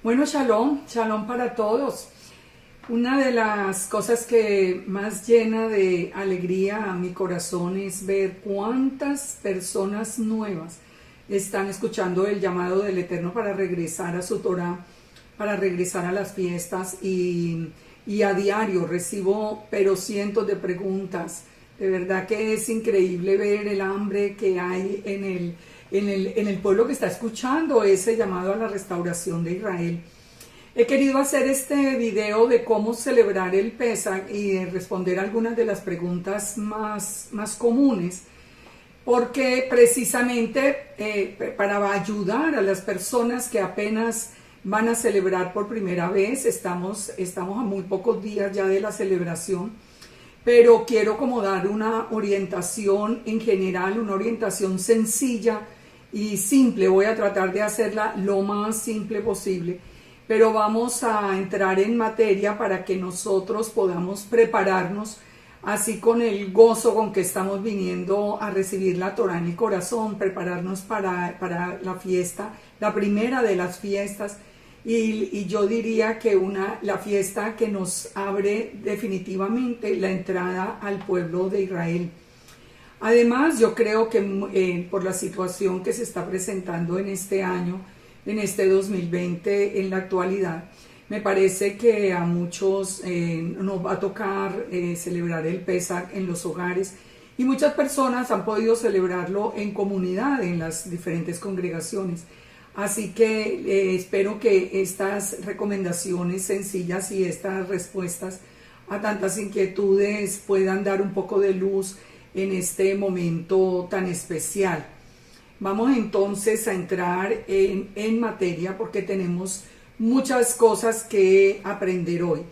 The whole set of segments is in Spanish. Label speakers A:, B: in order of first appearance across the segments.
A: Bueno, shalom, shalom para todos. Una de las cosas que más llena de alegría a mi corazón es ver cuántas personas nuevas están escuchando el llamado del Eterno para regresar a su Torah, para regresar a las fiestas y a diario recibo pero cientos de preguntas. De verdad que es increíble ver el hambre que hay en el pueblo que está escuchando ese llamado a la restauración de Israel. He querido hacer este video de cómo celebrar el Pesaj y responder algunas de las preguntas más comunes, porque precisamente para ayudar a las personas que apenas van a celebrar por primera vez, estamos a muy pocos días ya de la celebración, pero quiero como dar una orientación en general, una orientación sencilla y simple. Voy a tratar de hacerla lo más simple posible, pero vamos a entrar en materia para que nosotros podamos prepararnos así con el gozo con que estamos viniendo a recibir la Torah en el corazón, prepararnos para la fiesta, la primera de las fiestas, y yo diría que la fiesta que nos abre definitivamente la entrada al pueblo de Israel. Además, yo creo que por la situación que se está presentando en este año, en este 2020, en la actualidad, me parece que a muchos nos va a tocar celebrar el Pesaj en los hogares, y muchas personas han podido celebrarlo en comunidad, en las diferentes congregaciones. Así que espero que estas recomendaciones sencillas y estas respuestas a tantas inquietudes puedan dar un poco de luz en este momento tan especial. Vamos entonces a entrar en materia porque tenemos muchas cosas que aprender hoy.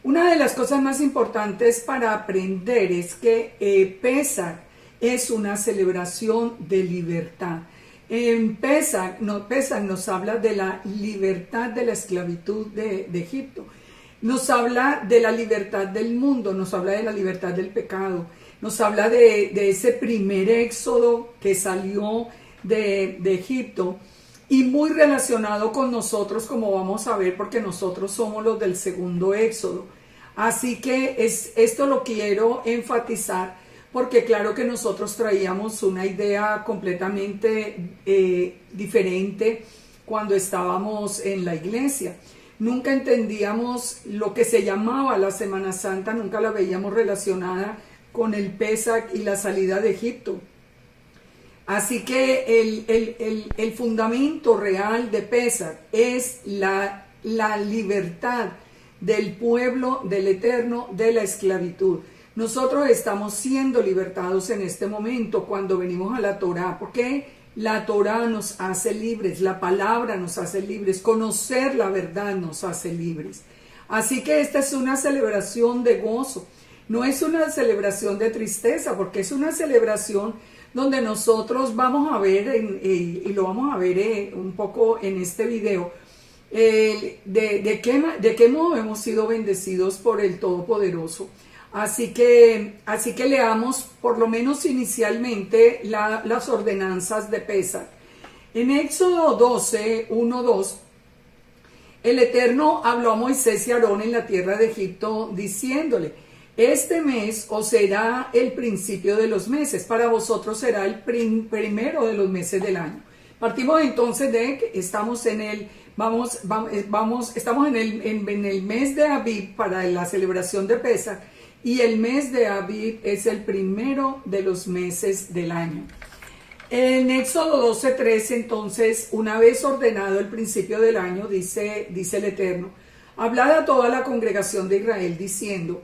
A: Una de las cosas más importantes para aprender es que Pesaj es una celebración de libertad. En Pesaj nos habla de la libertad de la esclavitud de Egipto, nos habla de la libertad del mundo, nos habla de la libertad del pecado, nos habla de ese primer éxodo que salió de Egipto, y muy relacionado con nosotros, como vamos a ver, porque nosotros somos los del segundo éxodo. Así que esto lo quiero enfatizar, porque claro que nosotros traíamos una idea completamente diferente cuando estábamos en la iglesia. Nunca entendíamos lo que se llamaba la Semana Santa, nunca la veíamos relacionada con el Pesaj y la salida de Egipto. Así que el fundamento real de Pesaj es la libertad del pueblo del Eterno de la esclavitud. Nosotros estamos siendo libertados en este momento cuando venimos a la Torah, porque la Torah nos hace libres, la palabra nos hace libres, conocer la verdad nos hace libres. Así que esta es una celebración de gozo, no es una celebración de tristeza, porque es una celebración donde nosotros vamos a ver, y lo vamos a ver un poco en este video, de qué modo hemos sido bendecidos por el Todopoderoso. Así que leamos por lo menos inicialmente las ordenanzas de Pesaj. En Éxodo 12, 1, 2, el Eterno habló a Moisés y a Aarón en la tierra de Egipto diciéndole: este mes os será el principio de los meses, para vosotros será el primero de los meses del año. Partimos entonces de que estamos en el mes de Abib para la celebración de Pesaj, y el mes de Abib es el primero de los meses del año. En Éxodo 12:3, entonces, una vez ordenado el principio del año, dice el Eterno: hablad a toda la congregación de Israel diciendo: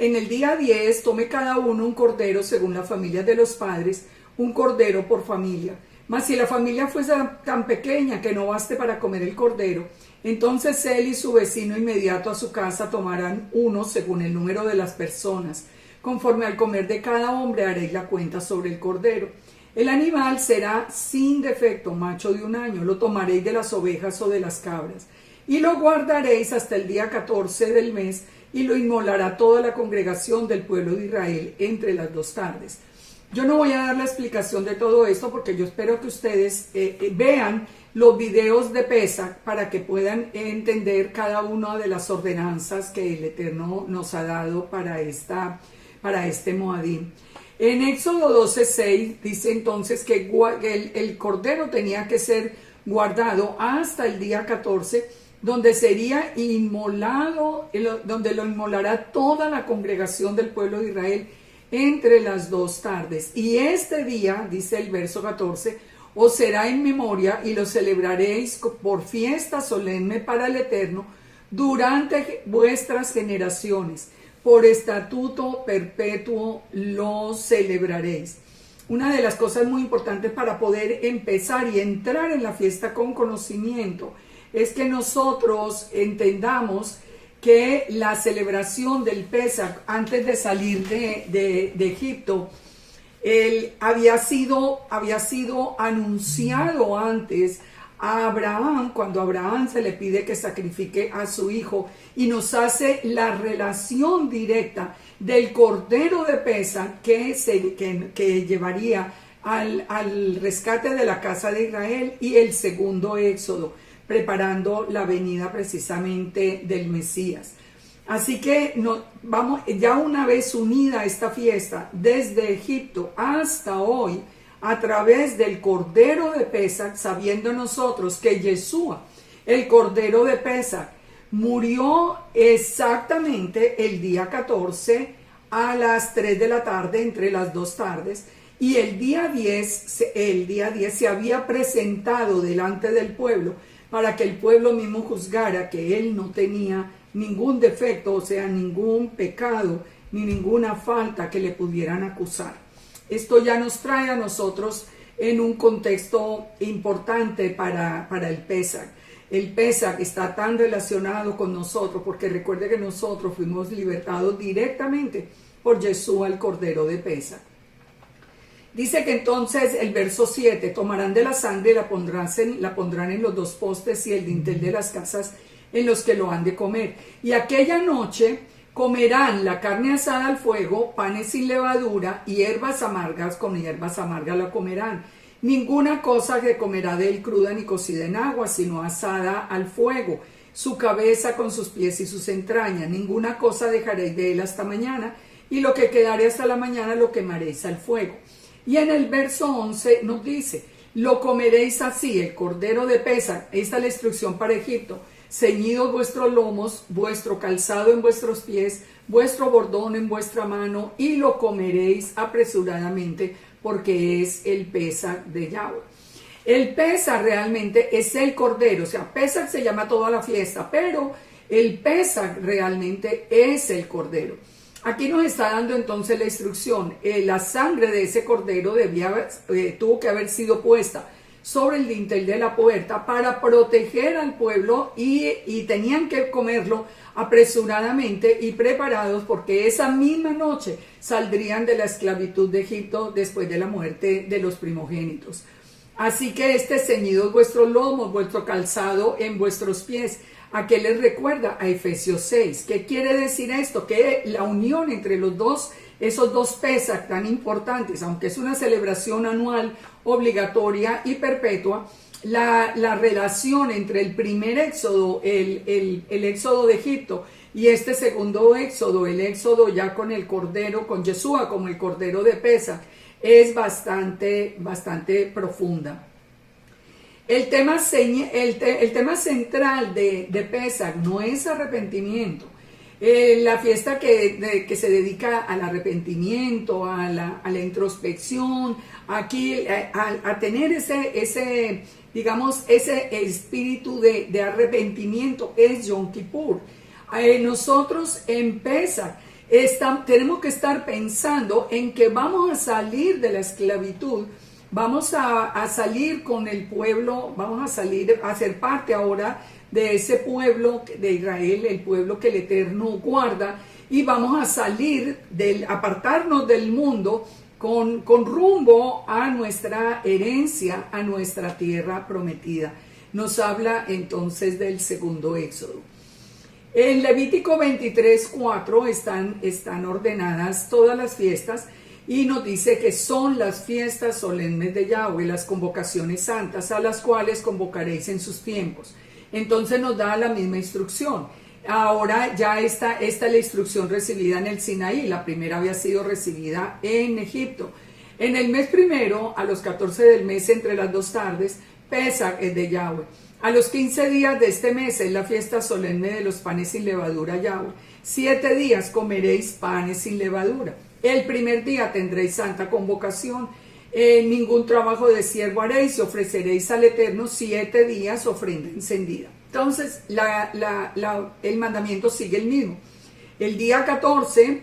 A: en el día 10 tome cada uno un cordero según la familia de los padres, un cordero por familia. Mas si la familia fuese tan pequeña que no baste para comer el cordero, entonces él y su vecino inmediato a su casa tomarán uno según el número de las personas. Conforme al comer de cada hombre haréis la cuenta sobre el cordero. El animal será sin defecto, macho de 1 año. Lo tomaréis de las ovejas o de las cabras, y lo guardaréis hasta el día 14 del mes, y lo inmolará toda la congregación del pueblo de Israel entre las 2 tardes. Yo no voy a dar la explicación de todo esto porque yo espero que ustedes vean los videos de Pesach para que puedan entender cada una de las ordenanzas que el Eterno nos ha dado para este Moadim. En Éxodo 12:6 dice entonces que el cordero tenía que ser guardado hasta el día 14, donde sería inmolado, donde lo inmolará toda la congregación del pueblo de Israel entre las 2 tardes. Y este día, dice el verso 14, os será en memoria y lo celebraréis por fiesta solemne para el Eterno durante vuestras generaciones. Por estatuto perpetuo lo celebraréis. Una de las cosas muy importantes para poder empezar y entrar en la fiesta con conocimiento es que nosotros entendamos que la celebración del Pesach antes de salir de Egipto había sido anunciado antes a Abraham, cuando a Abraham se le pide que sacrifique a su hijo, y nos hace la relación directa del cordero de Pesach que llevaría al rescate de la casa de Israel y el segundo éxodo, preparando la venida precisamente del Mesías. Así que ya una vez unida esta fiesta desde Egipto hasta hoy, a través del cordero de Pesach, sabiendo nosotros que Yeshua, el cordero de Pesach, murió exactamente el día 14 a las 3 de la tarde, entre las 2 tardes, y el día 10 se había presentado delante del pueblo para que el pueblo mismo juzgara que él no tenía ningún defecto, o sea, ningún pecado, ni ninguna falta que le pudieran acusar. Esto ya nos trae a nosotros en un contexto importante para el Pesach. El Pesach está tan relacionado con nosotros porque recuerde que nosotros fuimos libertados directamente por Yeshua, el Cordero de Pesach. Dice que entonces el verso 7, tomarán de la sangre y la pondrán en los 2 postes y el dintel de las casas en los que lo han de comer. Y aquella noche comerán la carne asada al fuego, panes sin levadura y hierbas amargas, con hierbas amargas la comerán. Ninguna cosa que comerá de él cruda ni cocida en agua, sino asada al fuego. Su cabeza con sus pies y sus entrañas. Ninguna cosa dejaréis de él hasta mañana, y lo que quedare hasta la mañana lo quemaréis al fuego. Y en el verso 11 nos dice, lo comeréis así, el cordero de Pesach. Esta es la instrucción para Egipto. Ceñidos vuestros lomos, vuestro calzado en vuestros pies, vuestro bordón en vuestra mano, y lo comeréis apresuradamente, porque es el Pesach de Yahweh. El Pesach realmente es el cordero, o sea, Pesach se llama toda la fiesta, pero el Pesach realmente es el cordero. Aquí nos está dando entonces la instrucción. La sangre de ese cordero tuvo que haber sido puesta sobre el dintel de la puerta para proteger al pueblo, y tenían que comerlo apresuradamente y preparados, porque esa misma noche saldrían de la esclavitud de Egipto después de la muerte de los primogénitos. Así que ceñidos vuestros lomos, vuestro calzado en vuestros pies. ¿A qué les recuerda? A Efesios 6. ¿Qué quiere decir esto? Que la unión entre esos dos Pesach tan importantes, aunque es una celebración anual obligatoria y perpetua, la relación entre el primer éxodo, el éxodo de Egipto, y este segundo éxodo, el éxodo ya con el cordero, con Yeshua como el cordero de Pesach, es bastante profunda. El tema central de Pesach no es arrepentimiento. La fiesta que se dedica al arrepentimiento, a la introspección, aquí a tener ese espíritu de arrepentimiento, es Yom Kippur. Nosotros en Pesach tenemos que estar pensando en que vamos a salir de la esclavitud, vamos a salir con el pueblo, vamos a salir a ser parte ahora de ese pueblo de Israel, el pueblo que el Eterno guarda, y vamos a salir apartarnos del mundo con rumbo a nuestra herencia, a nuestra tierra prometida. Nos habla entonces del segundo éxodo. En Levítico 23:4 están ordenadas todas las fiestas, y nos dice que son las fiestas solemnes de Yahweh, las convocaciones santas, a las cuales convocaréis en sus tiempos. Entonces nos da la misma instrucción. Ahora ya esta es la instrucción recibida en el Sinaí, la primera había sido recibida en Egipto. En el mes primero, a los 14 del mes, entre las 2 tardes, Pesach es de Yahweh. A los 15 días de este mes es la fiesta solemne de los panes sin levadura Yahweh. 7 días comeréis panes sin levadura. El primer día tendréis santa convocación. Ningún trabajo de siervo haréis y ofreceréis al Eterno 7 días ofrenda encendida. Entonces, el mandamiento sigue el mismo. El día 14,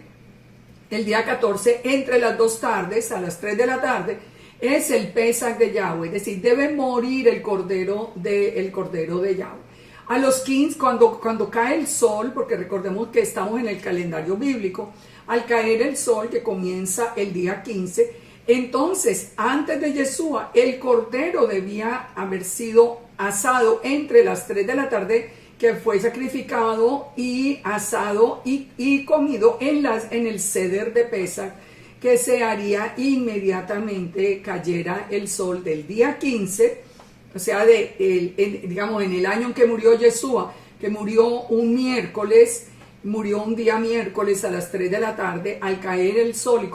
A: entre las 2 tardes, a las 3 de la tarde, es el Pesach de Yahweh, es decir, debe morir el cordero de Yahweh. A los 15, cuando cae el sol, porque recordemos que estamos en el calendario bíblico, al caer el sol, que comienza el día 15, entonces, antes de Yeshua, el cordero debía haber sido asado entre las 3 de la tarde, que fue sacrificado y asado y comido en el ceder de Pesach, que se haría inmediatamente cayera el sol del día 15, o sea, digamos, en el año en que murió Yeshua, que murió un día miércoles a las 3 de la tarde, al caer el sol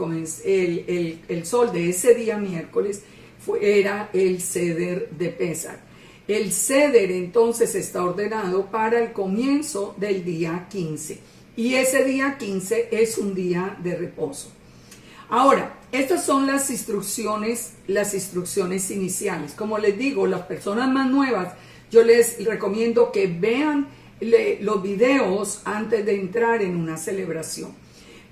A: y el sol de ese día miércoles era el ceder de Pesach. El ceder entonces está ordenado para el comienzo del día 15 y ese día 15 es un día de reposo. Ahora, estas son las instrucciones iniciales. Como les digo, las personas más nuevas, yo les recomiendo que vean los videos antes de entrar en una celebración.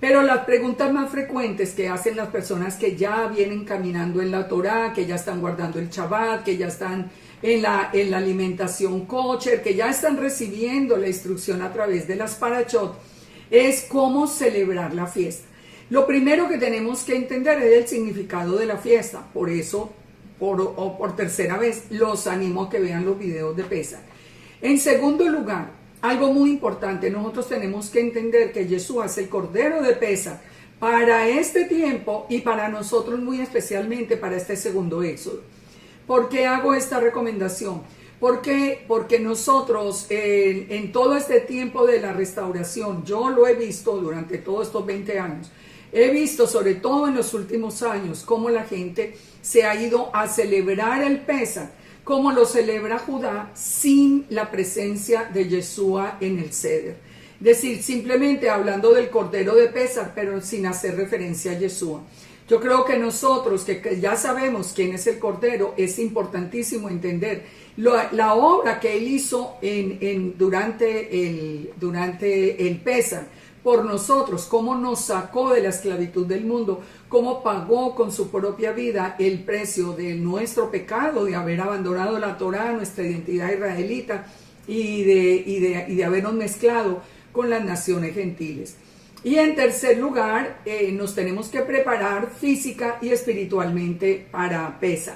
A: Pero las preguntas más frecuentes que hacen las personas que ya vienen caminando en la Torá, que ya están guardando el Shabbat, que ya están en la alimentación kosher, que ya están recibiendo la instrucción a través de las parashot, es cómo celebrar la fiesta. Lo primero que tenemos que entender es el significado de la fiesta. Por eso, por tercera vez, los animo a que vean los videos de Pesach. En segundo lugar, algo muy importante, nosotros tenemos que entender que Yeshua es el Cordero de Pesach para este tiempo y para nosotros muy especialmente para este segundo éxodo. ¿Por qué hago esta recomendación? Porque nosotros en todo este tiempo de la restauración, yo lo he visto durante todos estos 20 años, he visto sobre todo en los últimos años cómo la gente se ha ido a celebrar el Pesach, como lo celebra Judá sin la presencia de Yeshua en el ceder. Es decir, simplemente hablando del Cordero de Pesach, pero sin hacer referencia a Yeshua. Yo creo que nosotros, que ya sabemos quién es el Cordero, es importantísimo entender la obra que Él hizo durante el Pesach por nosotros, cómo nos sacó de la esclavitud del mundo, cómo pagó con su propia vida el precio de nuestro pecado, de haber abandonado la Torá, nuestra identidad israelita y de habernos mezclado con las naciones gentiles. Y en tercer lugar, nos tenemos que preparar física y espiritualmente para Pesach.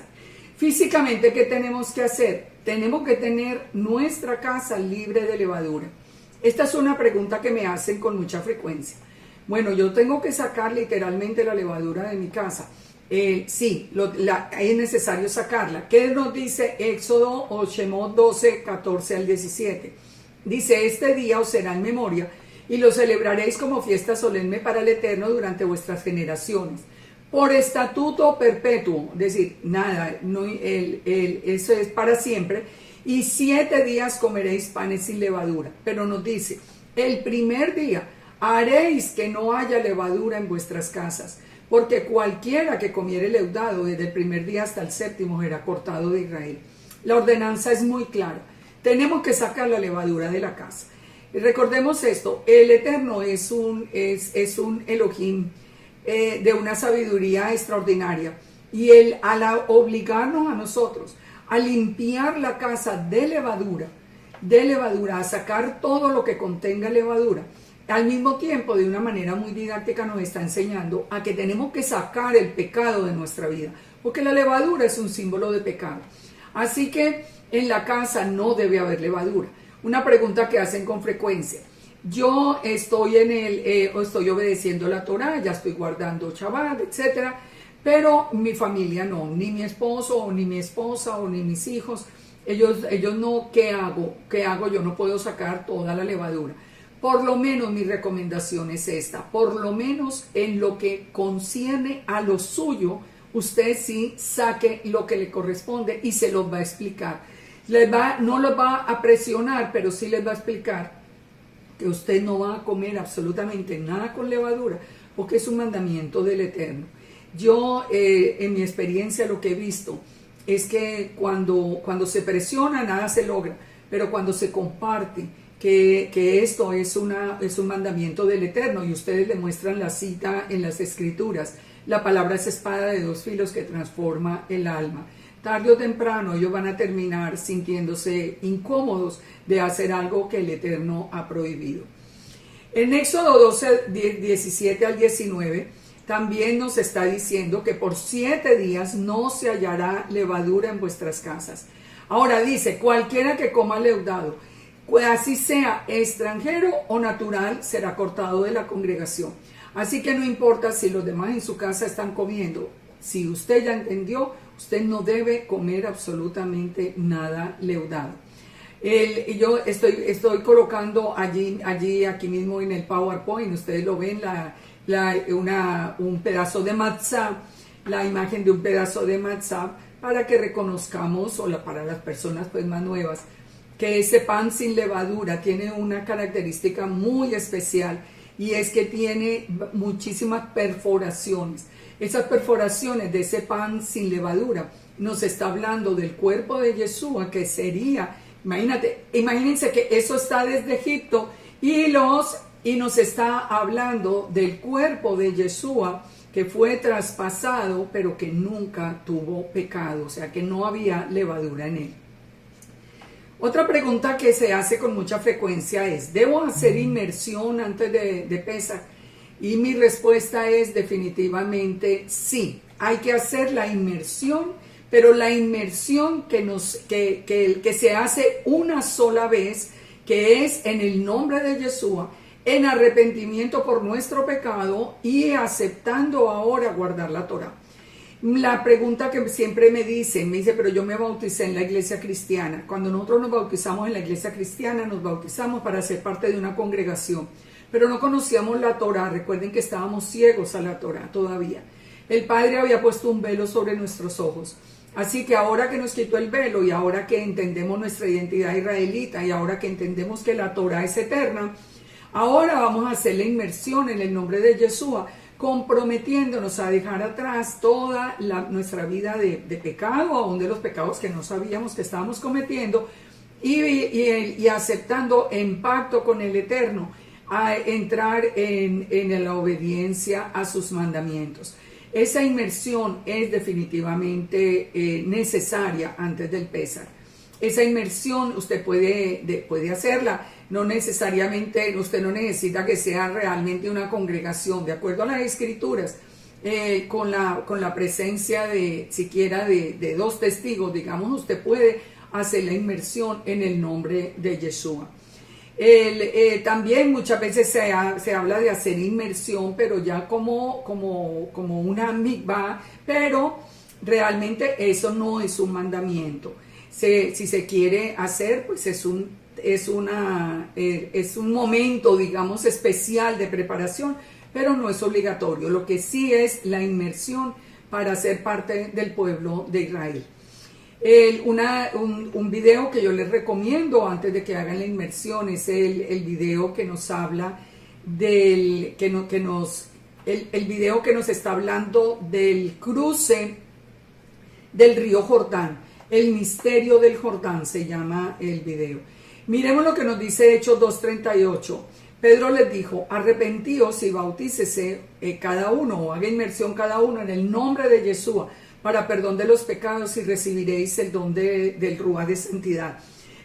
A: Físicamente, ¿qué tenemos que hacer? Tenemos que tener nuestra casa libre de levadura. Esta es una pregunta que me hacen con mucha frecuencia. Bueno, yo tengo que sacar literalmente la levadura de mi casa. Sí, es necesario sacarla. ¿Qué nos dice Éxodo o Shemot 12, 14 al 17? Dice, este día os será en memoria y lo celebraréis como fiesta solemne para el Eterno durante vuestras generaciones. Por estatuto perpetuo, es decir, nada, eso es para siempre. Y 7 días comeréis panes sin levadura. Pero nos dice, el primer día haréis que no haya levadura en vuestras casas, porque cualquiera que comiere leudado desde el primer día hasta el séptimo será cortado de Israel. La ordenanza es muy clara. Tenemos que sacar la levadura de la casa. Y recordemos esto, el Eterno es un Elohim de una sabiduría extraordinaria. Y Él, al obligarnos a nosotros a limpiar la casa de levadura, a sacar todo lo que contenga levadura, al mismo tiempo, de una manera muy didáctica, nos está enseñando a que tenemos que sacar el pecado de nuestra vida, porque la levadura es un símbolo de pecado. Así que en la casa no debe haber levadura. Una pregunta que hacen con frecuencia, yo estoy estoy obedeciendo la Torá, ya estoy guardando Shabbat, etcétera, pero mi familia no, ni mi esposo, o ni mi esposa, o ni mis hijos, ellos no, ¿qué hago? ¿Qué hago? Yo no puedo sacar toda la levadura. Por lo menos mi recomendación es esta, por lo menos en lo que concierne a lo suyo, usted sí saque lo que le corresponde y se los va a explicar. No los va a presionar, pero sí les va a explicar que usted no va a comer absolutamente nada con levadura, porque es un mandamiento del Eterno. Yo, en mi experiencia, lo que he visto es que cuando se presiona, nada se logra, pero cuando se comparte que esto es un mandamiento del Eterno, y ustedes le muestran la cita en las Escrituras, la palabra es espada de dos filos que transforma el alma. Tarde o temprano ellos van a terminar sintiéndose incómodos de hacer algo que el Eterno ha prohibido. En Éxodo 12, 17 al 19, también nos está diciendo que por 7 días no se hallará levadura en vuestras casas. Ahora dice, cualquiera que coma leudado, así sea extranjero o natural, será cortado de la congregación. Así que no importa si los demás en su casa están comiendo, si usted ya entendió, usted no debe comer absolutamente nada leudado. Yo estoy colocando aquí mismo en el PowerPoint, ustedes lo ven, un pedazo de matzah, la imagen de un pedazo de matzah, para que reconozcamos, para las personas pues más nuevas, que ese pan sin levadura tiene una característica muy especial, y es que tiene muchísimas perforaciones. Esas perforaciones de ese pan sin levadura nos está hablando del cuerpo de Yeshua, que sería, imagínense que eso está desde Egipto, y nos está hablando del cuerpo de Yeshua, que fue traspasado, pero que nunca tuvo pecado, o sea que no había levadura en él. Otra pregunta que se hace con mucha frecuencia es, ¿debo hacer inmersión antes de Pesaj? Y mi respuesta es definitivamente sí. Hay que hacer la inmersión, pero la inmersión que se hace una sola vez, que es en el nombre de Yeshua, en arrepentimiento por nuestro pecado y aceptando ahora guardar la Torá. La pregunta que siempre me dice, pero yo me bauticé en la iglesia cristiana. Cuando nosotros nos bautizamos en la iglesia cristiana, nos bautizamos para ser parte de una congregación, pero no conocíamos la Torá. Recuerden que estábamos ciegos a la Torá todavía. El Padre había puesto un velo sobre nuestros ojos. Así que ahora que nos quitó el velo, y ahora que entendemos nuestra identidad israelita, y ahora que entendemos que la Torá es eterna, ahora vamos a hacer la inmersión en el nombre de Yeshua, comprometiéndonos a dejar atrás toda nuestra vida de pecado, aún de los pecados que no sabíamos que estábamos cometiendo, y aceptando en pacto con el Eterno a entrar en la obediencia a sus mandamientos. Esa inmersión es definitivamente necesaria antes del Pesaj. Esa inmersión usted puede hacerla. No necesariamente, usted no necesita que sea realmente una congregación, de acuerdo a las Escrituras, con la presencia siquiera de 2 testigos, digamos, usted puede hacer la inmersión en el nombre de Yeshua. También muchas veces se habla de hacer inmersión, pero ya como una mikvah, pero realmente eso no es un mandamiento. Si se quiere hacer, pues es un momento, digamos, especial de preparación, pero no es obligatorio. Lo que sí es la inmersión para ser parte del pueblo de Israel. Un video que yo les recomiendo antes de que hagan la inmersión es el video que nos habla el video que nos está hablando del cruce del río Jordán. El misterio del Jordán se llama el video. Miremos lo que nos dice Hechos 2:38. Pedro les dijo, arrepentíos y bautícese cada uno, o haga inmersión cada uno en el nombre de Yeshua para perdón de los pecados, y recibiréis el don del Ruá de santidad.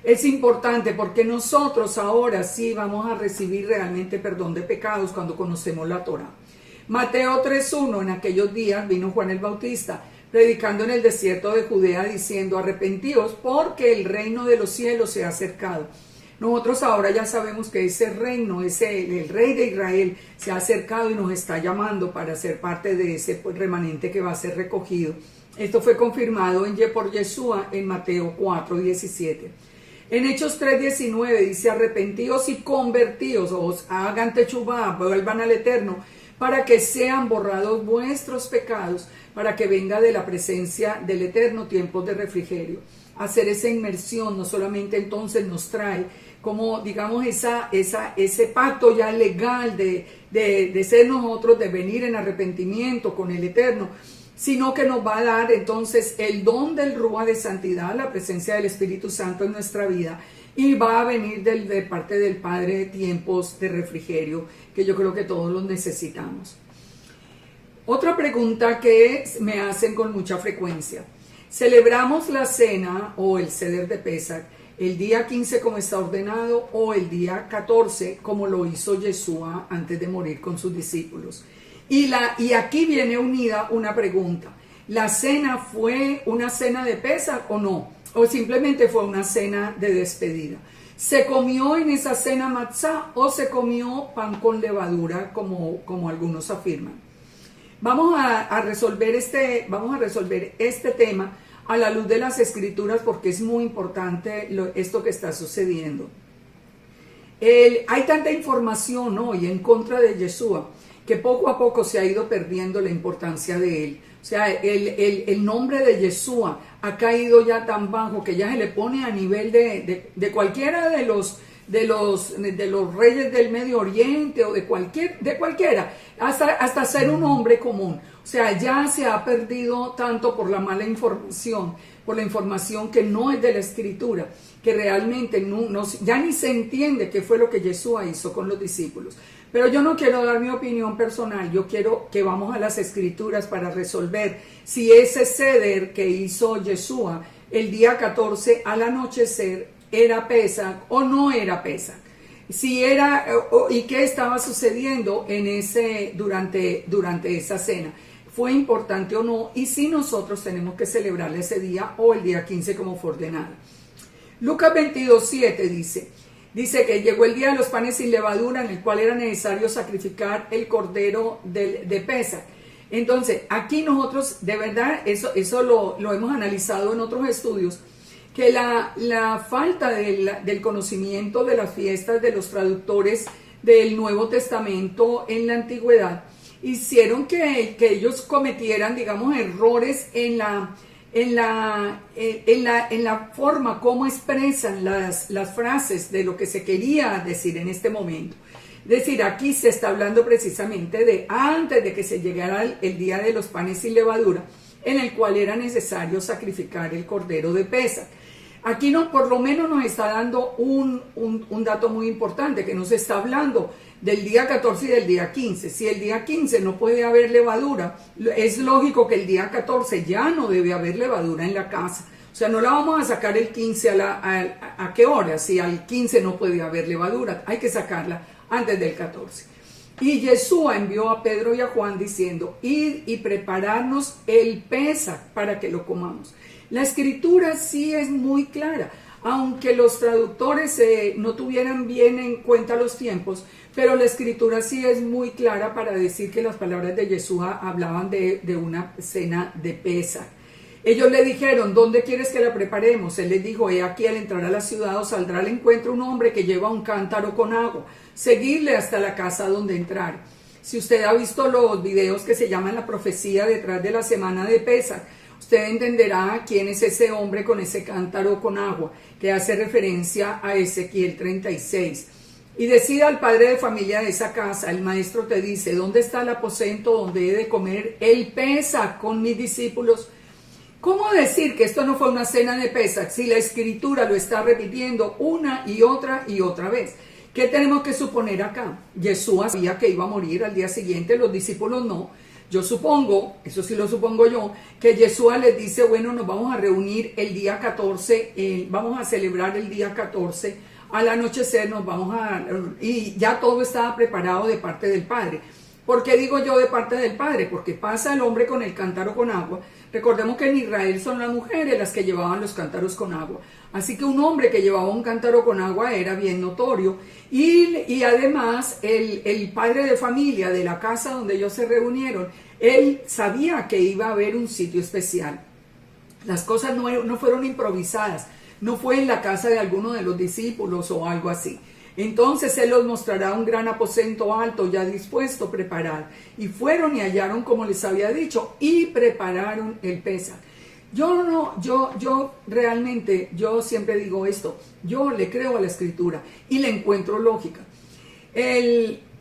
A: Es importante porque nosotros ahora sí vamos a recibir realmente perdón de pecados cuando conocemos la Torá. Mateo 3:1, en aquellos días vino Juan el Bautista, predicando en el desierto de Judea, diciendo, arrepentíos porque el reino de los cielos se ha acercado. Nosotros ahora ya sabemos que ese reino, el rey de Israel, se ha acercado y nos está llamando para ser parte de ese remanente que va a ser recogido. Esto fue confirmado por Yeshua en Mateo 4:17. En Hechos 3:19 dice: arrepentíos y convertíos, os hagan techubá, vuelvan al Eterno, para que sean borrados vuestros pecados, para que venga de la presencia del Eterno tiempos de refrigerio. Hacer esa inmersión no solamente entonces nos trae como, digamos, ese pacto ya legal de ser nosotros, de venir en arrepentimiento con el Eterno, sino que nos va a dar entonces el don del Rúa de santidad, la presencia del Espíritu Santo en nuestra vida, y va a venir de parte del Padre de tiempos de refrigerio, que yo creo que todos los necesitamos. Otra pregunta que me hacen con mucha frecuencia: ¿celebramos la cena o el Seder de Pesach el día 15 como está ordenado o el día 14 como lo hizo Yeshua antes de morir con sus discípulos? Y aquí viene unida una pregunta: ¿la cena fue una cena de Pesach o no? ¿O simplemente fue una cena de despedida? ¿Se comió en esa cena matzá o se comió pan con levadura como algunos afirman? Vamos a resolver este tema a la luz de las Escrituras, porque es muy importante esto que está sucediendo. Hay tanta información hoy en contra de Yeshua que poco a poco se ha ido perdiendo la importancia de él. O sea, el nombre de Yeshua ha caído ya tan bajo que ya se le pone a nivel de cualquiera de los reyes del Medio Oriente o de cualquiera, hasta ser un hombre común. O sea, ya se ha perdido tanto por la mala información, por la información que no es de la Escritura, que realmente ya ni se entiende qué fue lo que Yeshua hizo con los discípulos. Pero yo no quiero dar mi opinión personal, yo quiero que vamos a las Escrituras para resolver si ese ceder que hizo Yeshua el día 14 al anochecer era Pesach o no era Pesach. Si era, y qué estaba sucediendo durante esa cena. ¿Fue importante o no? Y si nosotros tenemos que celebrarle ese día o el día 15 como fue ordenado. Lucas 22:7 dice que llegó el día de los panes sin levadura, en el cual era necesario sacrificar el cordero de Pesach. Entonces, aquí nosotros, de verdad, eso lo hemos analizado en otros estudios, que la falta del conocimiento de las fiestas de los traductores del Nuevo Testamento en la antigüedad hicieron que ellos cometieran, digamos, errores en la forma como expresan las frases de lo que se quería decir en este momento. Es decir, aquí se está hablando precisamente de antes de que se llegara el día de los panes sin levadura, en el cual era necesario sacrificar el cordero de Pesach. Aquí por lo menos nos está dando un dato muy importante, que nos está hablando del día 14 y del día 15. Si el día 15 no puede haber levadura, es lógico que el día 14 ya no debe haber levadura en la casa. O sea, no la vamos a sacar el 15 ¿a qué hora? Si al 15 no puede haber levadura, hay que sacarla antes del 14. Y Yeshua envió a Pedro y a Juan diciendo: id y prepararnos el Pesach para que lo comamos. La Escritura sí es muy clara, aunque los traductores no tuvieran bien en cuenta los tiempos, pero la Escritura sí es muy clara para decir que las palabras de Yeshua hablaban de una cena de Pesach. Ellos le dijeron: ¿dónde quieres que la preparemos? Él les dijo: he aquí, al entrar a la ciudad os saldrá al encuentro un hombre que lleva un cántaro con agua, seguidle hasta la casa donde entrar. Si usted ha visto los videos que se llaman la profecía detrás de la semana de Pesach, usted entenderá quién es ese hombre con ese cántaro con agua, que hace referencia a Ezequiel 36. Y decida al padre de familia de esa casa: el maestro te dice, ¿dónde está el aposento donde he de comer el Pesach con mis discípulos? ¿Cómo decir que esto no fue una cena de Pesach si la Escritura lo está repitiendo una y otra vez? ¿Qué tenemos que suponer acá? Yeshua sabía que iba a morir al día siguiente, los discípulos no. Yo supongo, eso sí lo supongo yo, que Yeshua les dice: bueno, nos vamos a reunir el día 14, vamos a celebrar el día 14, al anochecer y ya todo estaba preparado de parte del Padre. ¿Por qué digo yo de parte del Padre? Porque pasa el hombre con el cántaro con agua, Recordemos que en Israel son las mujeres las que llevaban los cántaros con agua. Así que un hombre que llevaba un cántaro con agua era bien notorio. Y además el padre de familia de la casa donde ellos se reunieron, él sabía que iba a haber un sitio especial. Las cosas no fueron improvisadas, no fue en la casa de alguno de los discípulos o algo así. Entonces él los mostrará un gran aposento alto ya dispuesto, preparar. Y fueron y hallaron como les había dicho y prepararon el Pesaj. Yo realmente siempre digo esto, yo le creo a la escritura y le encuentro lógica.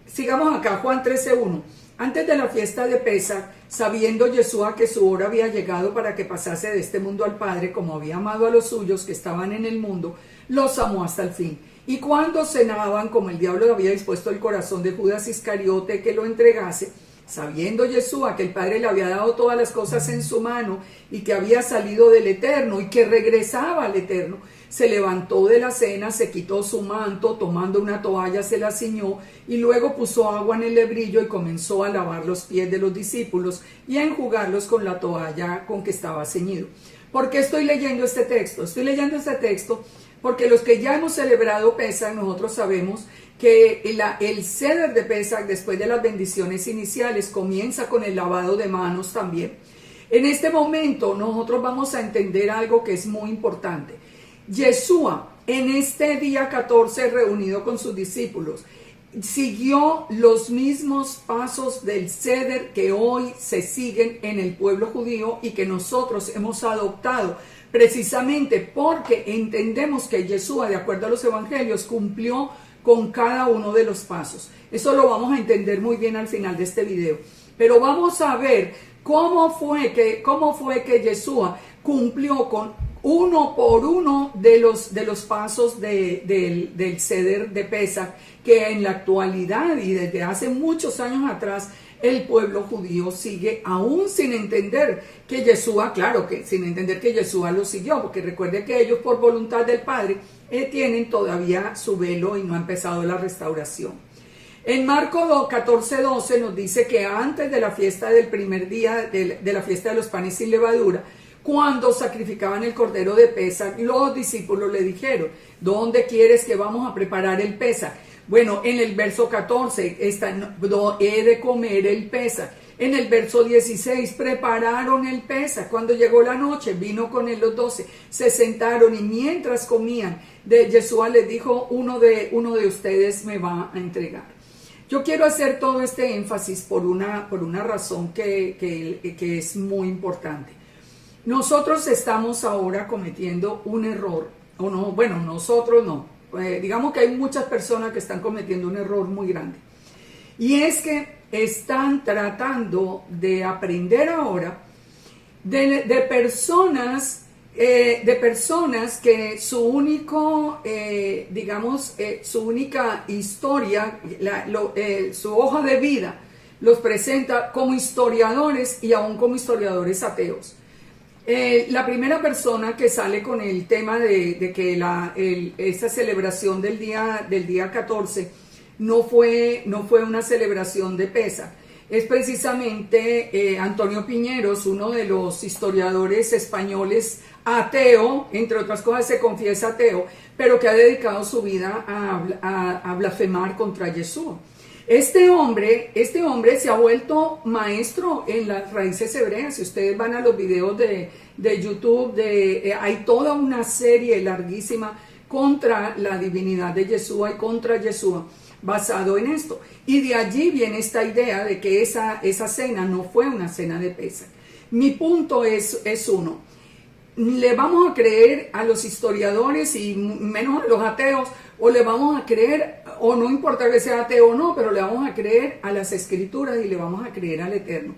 A: Sigamos acá, Juan 13:1. Antes de la fiesta de Pesaj, sabiendo Yeshua que su hora había llegado para que pasase de este mundo al Padre, como había amado a los suyos que estaban en el mundo, los amó hasta el fin. Y cuando cenaban, como el diablo había dispuesto el corazón de Judas Iscariote que lo entregase, sabiendo Yeshua que el Padre le había dado todas las cosas en su mano y que había salido del Eterno y que regresaba al Eterno, se levantó de la cena, se quitó su manto, tomando una toalla se la ciñó y luego puso agua en el lebrillo y comenzó a lavar los pies de los discípulos y a enjugarlos con la toalla con que estaba ceñido. ¿Por qué estoy leyendo este texto? Estoy leyendo este texto porque los que ya hemos celebrado Pesaj, nosotros sabemos que el ceder de Pesaj, después de las bendiciones iniciales, comienza con el lavado de manos también. En este momento nosotros vamos a entender algo que es muy importante. Yeshua, en este día 14, reunido con sus discípulos, siguió los mismos pasos del ceder que hoy se siguen en el pueblo judío y que nosotros hemos adoptado, precisamente porque entendemos que Yeshua, de acuerdo a los evangelios, cumplió con cada uno de los pasos. Eso lo vamos a entender muy bien al final de este video. Pero vamos a ver cómo fue que Yeshua cumplió con uno por uno de los pasos del ceder de Pesaj, que en la actualidad y desde hace muchos años atrás el pueblo judío sigue, aún sin entender que Yeshua, claro que sin entender que Yeshua lo siguió, porque recuerde que ellos por voluntad del Padre tienen todavía su velo y no ha empezado la restauración. En Marcos 14:12 nos dice que antes de la fiesta del primer día de la fiesta de los panes sin levadura, cuando sacrificaban el cordero de Pesaj, los discípulos le dijeron: ¿dónde quieres que vamos a preparar el Pesaj? Bueno, en el verso 14 he de comer el Pesaj. En el verso 16 prepararon el Pesaj. Cuando llegó la noche, vino con él los 12, se sentaron y mientras comían, Yeshua les dijo: uno de ustedes me va a entregar. Yo quiero hacer todo este énfasis por una razón que es muy importante. Nosotros estamos ahora cometiendo un error, o no, bueno, nosotros no, digamos que hay muchas personas que están cometiendo un error muy grande, y es que están tratando de aprender ahora de personas que su único, su única historia, su hoja de vida los presenta como historiadores y aún como historiadores ateos. La primera persona que sale con el tema de que esta celebración del día 14 no fue una celebración de Pesaj es precisamente Antonio Piñeros, uno de los historiadores españoles ateo, entre otras cosas se confiesa ateo, pero que ha dedicado su vida a blasfemar contra Yeshua. Este hombre se ha vuelto maestro en las raíces hebreas. Si ustedes van a los videos de YouTube, hay toda una serie larguísima contra la divinidad de Yeshua y contra Yeshua, basado en esto. Y de allí viene esta idea de que esa cena no fue una cena de Pesaj. Mi punto es uno: ¿le vamos a creer a los historiadores y menos a los ateos? ¿O le vamos a creer, o no importa que sea ateo o no, pero le vamos a creer a las escrituras y le vamos a creer al Eterno?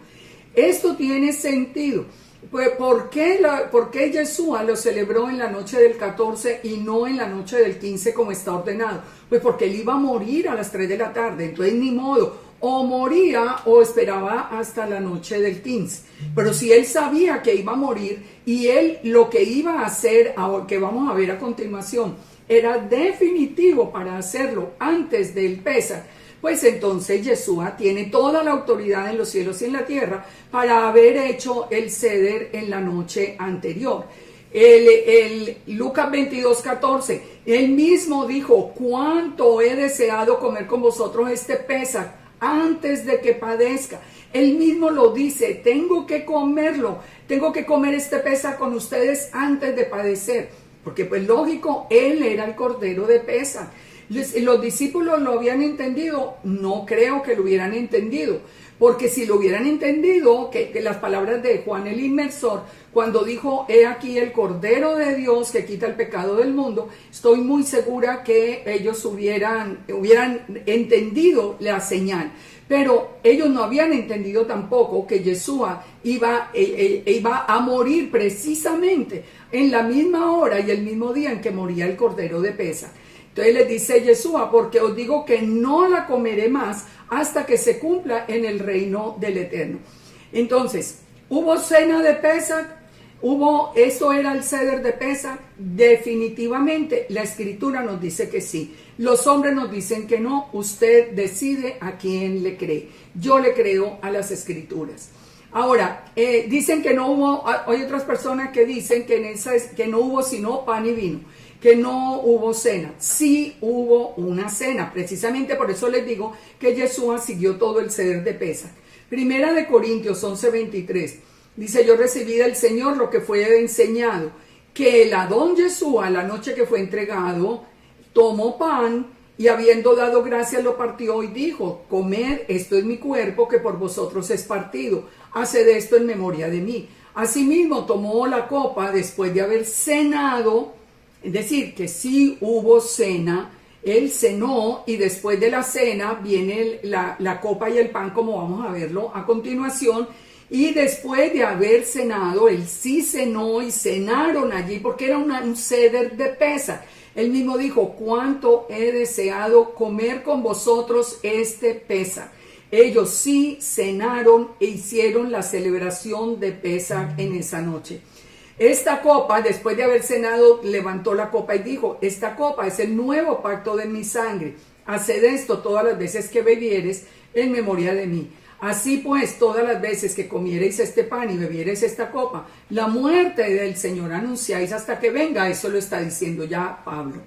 A: Esto tiene sentido. Pues, ¿por qué Yeshua lo celebró en la noche del 14 y no en la noche del 15 como está ordenado? Pues porque él iba a morir a las 3 de la tarde, entonces ni modo, o moría o esperaba hasta la noche del 15. Pero si él sabía que iba a morir y él lo que iba a hacer, que vamos a ver a continuación, era definitivo para hacerlo antes del Pesaj, pues entonces Yeshua tiene toda la autoridad en los cielos y en la tierra para haber hecho el ceder en la noche anterior. El Lucas 22:14, él mismo dijo: cuánto he deseado comer con vosotros este Pesaj antes de que padezca. Él mismo lo dice: tengo que comerlo, tengo que comer este Pesaj con ustedes antes de padecer, porque pues lógico, él era el Cordero de Pesaj. ¿Los discípulos lo habían entendido? No creo que lo hubieran entendido, porque si lo hubieran entendido, que las palabras de Juan el Inmersor, cuando dijo: he aquí el Cordero de Dios que quita el pecado del mundo, estoy muy segura que ellos hubieran entendido la señal. Pero ellos no habían entendido tampoco que Yeshua iba a morir precisamente en la misma hora y el mismo día en que moría el Cordero de Pesaj. Entonces les dice Yeshua: porque os digo que no la comeré más hasta que se cumpla en el reino del Eterno. Entonces, ¿hubo cena de Pesaj? ¿Eso era el ceder de Pesaj? Definitivamente la Escritura nos dice que sí. Los hombres nos dicen que no. Usted decide a quién le cree. Yo le creo a las Escrituras. Ahora, dicen que no hubo, hay otras personas que dicen que no hubo sino pan y vino, que no hubo cena. Sí hubo una cena, precisamente por eso les digo que Yeshua siguió todo el ceder de Pesaj. Primera de Corintios 11:23, dice: yo recibí del Señor lo que fue enseñado, que el Adón Yeshua, la noche que fue entregado, tomó pan y habiendo dado gracias lo partió y dijo: comed, esto es mi cuerpo que por vosotros es partido, haced esto en memoria de mí. Asimismo tomó la copa después de haber cenado, es decir, que sí hubo cena, él cenó y después de la cena viene la copa y el pan, como vamos a verlo a continuación. Y después de haber cenado, él sí cenó y cenaron allí porque era un ceder de Pesaj. Él mismo dijo: cuánto he deseado comer con vosotros este Pesaj. Ellos sí cenaron e hicieron la celebración de Pesaj en esa noche. Esta copa, después de haber cenado, levantó la copa y dijo: esta copa es el nuevo pacto de mi sangre. Haced esto todas las veces que bebieres en memoria de mí. Así pues, todas las veces que comiereis este pan y bebiereis esta copa, la muerte del Señor anunciáis hasta que venga. Eso lo está diciendo ya Pablo.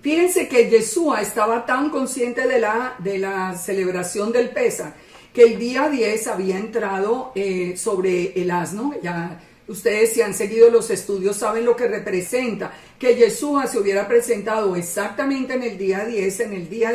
A: Fíjense que Yeshua estaba tan consciente de la celebración del Pesaj, que el día 10 había entrado sobre el asno. Ya ustedes, si han seguido los estudios, saben lo que representa que Yeshua se hubiera presentado exactamente en el día 10, en el día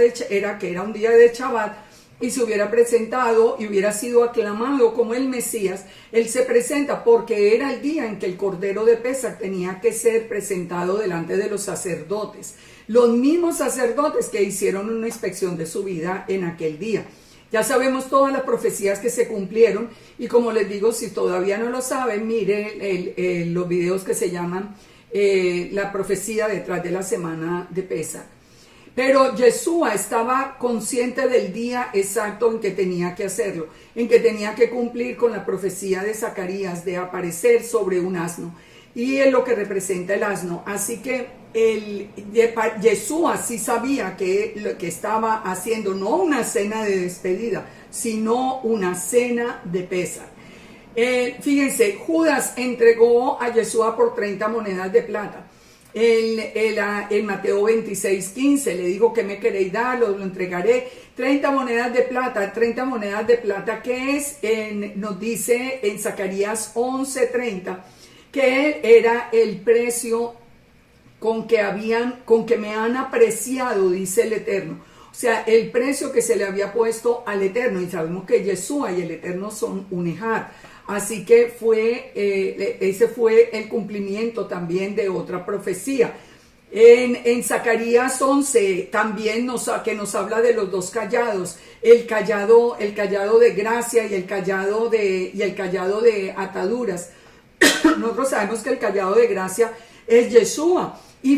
A: que era un día de Shabbat, y se hubiera presentado y hubiera sido aclamado como el Mesías. Él se presenta porque era el día en que el Cordero de Pesaj tenía que ser presentado delante de los sacerdotes, los mismos sacerdotes que hicieron una inspección de su vida en aquel día. Ya sabemos todas las profecías que se cumplieron, y como les digo, si todavía no lo saben, miren los videos que se llaman la profecía detrás de la semana de Pesaj. Pero Yeshua estaba consciente del día exacto en que tenía que hacerlo, en que tenía que cumplir con la profecía de Zacarías de aparecer sobre un asno, y es lo que representa el asno. Así que Yeshua sí sabía que lo que estaba haciendo no una cena de despedida, sino una cena de Pesaj. Fíjense, Judas entregó a Yeshua por 30 monedas de plata. En Mateo 26:15 le dijo: ¿qué me queréis dar? Lo entregaré. 30 monedas de plata. 30 monedas de plata, que es, nos dice en Zacarías 11:30, que era el precio con que me han apreciado, dice el Eterno. O sea, el precio que se le había puesto al Eterno. Y sabemos que Yeshua y el Eterno son un ejad. Así que ese fue el cumplimiento también de otra profecía. En Zacarías 11 también que nos habla de los dos callados, el callado de gracia y el callado de ataduras. Nosotros sabemos que el callado de gracia es Yeshua. Y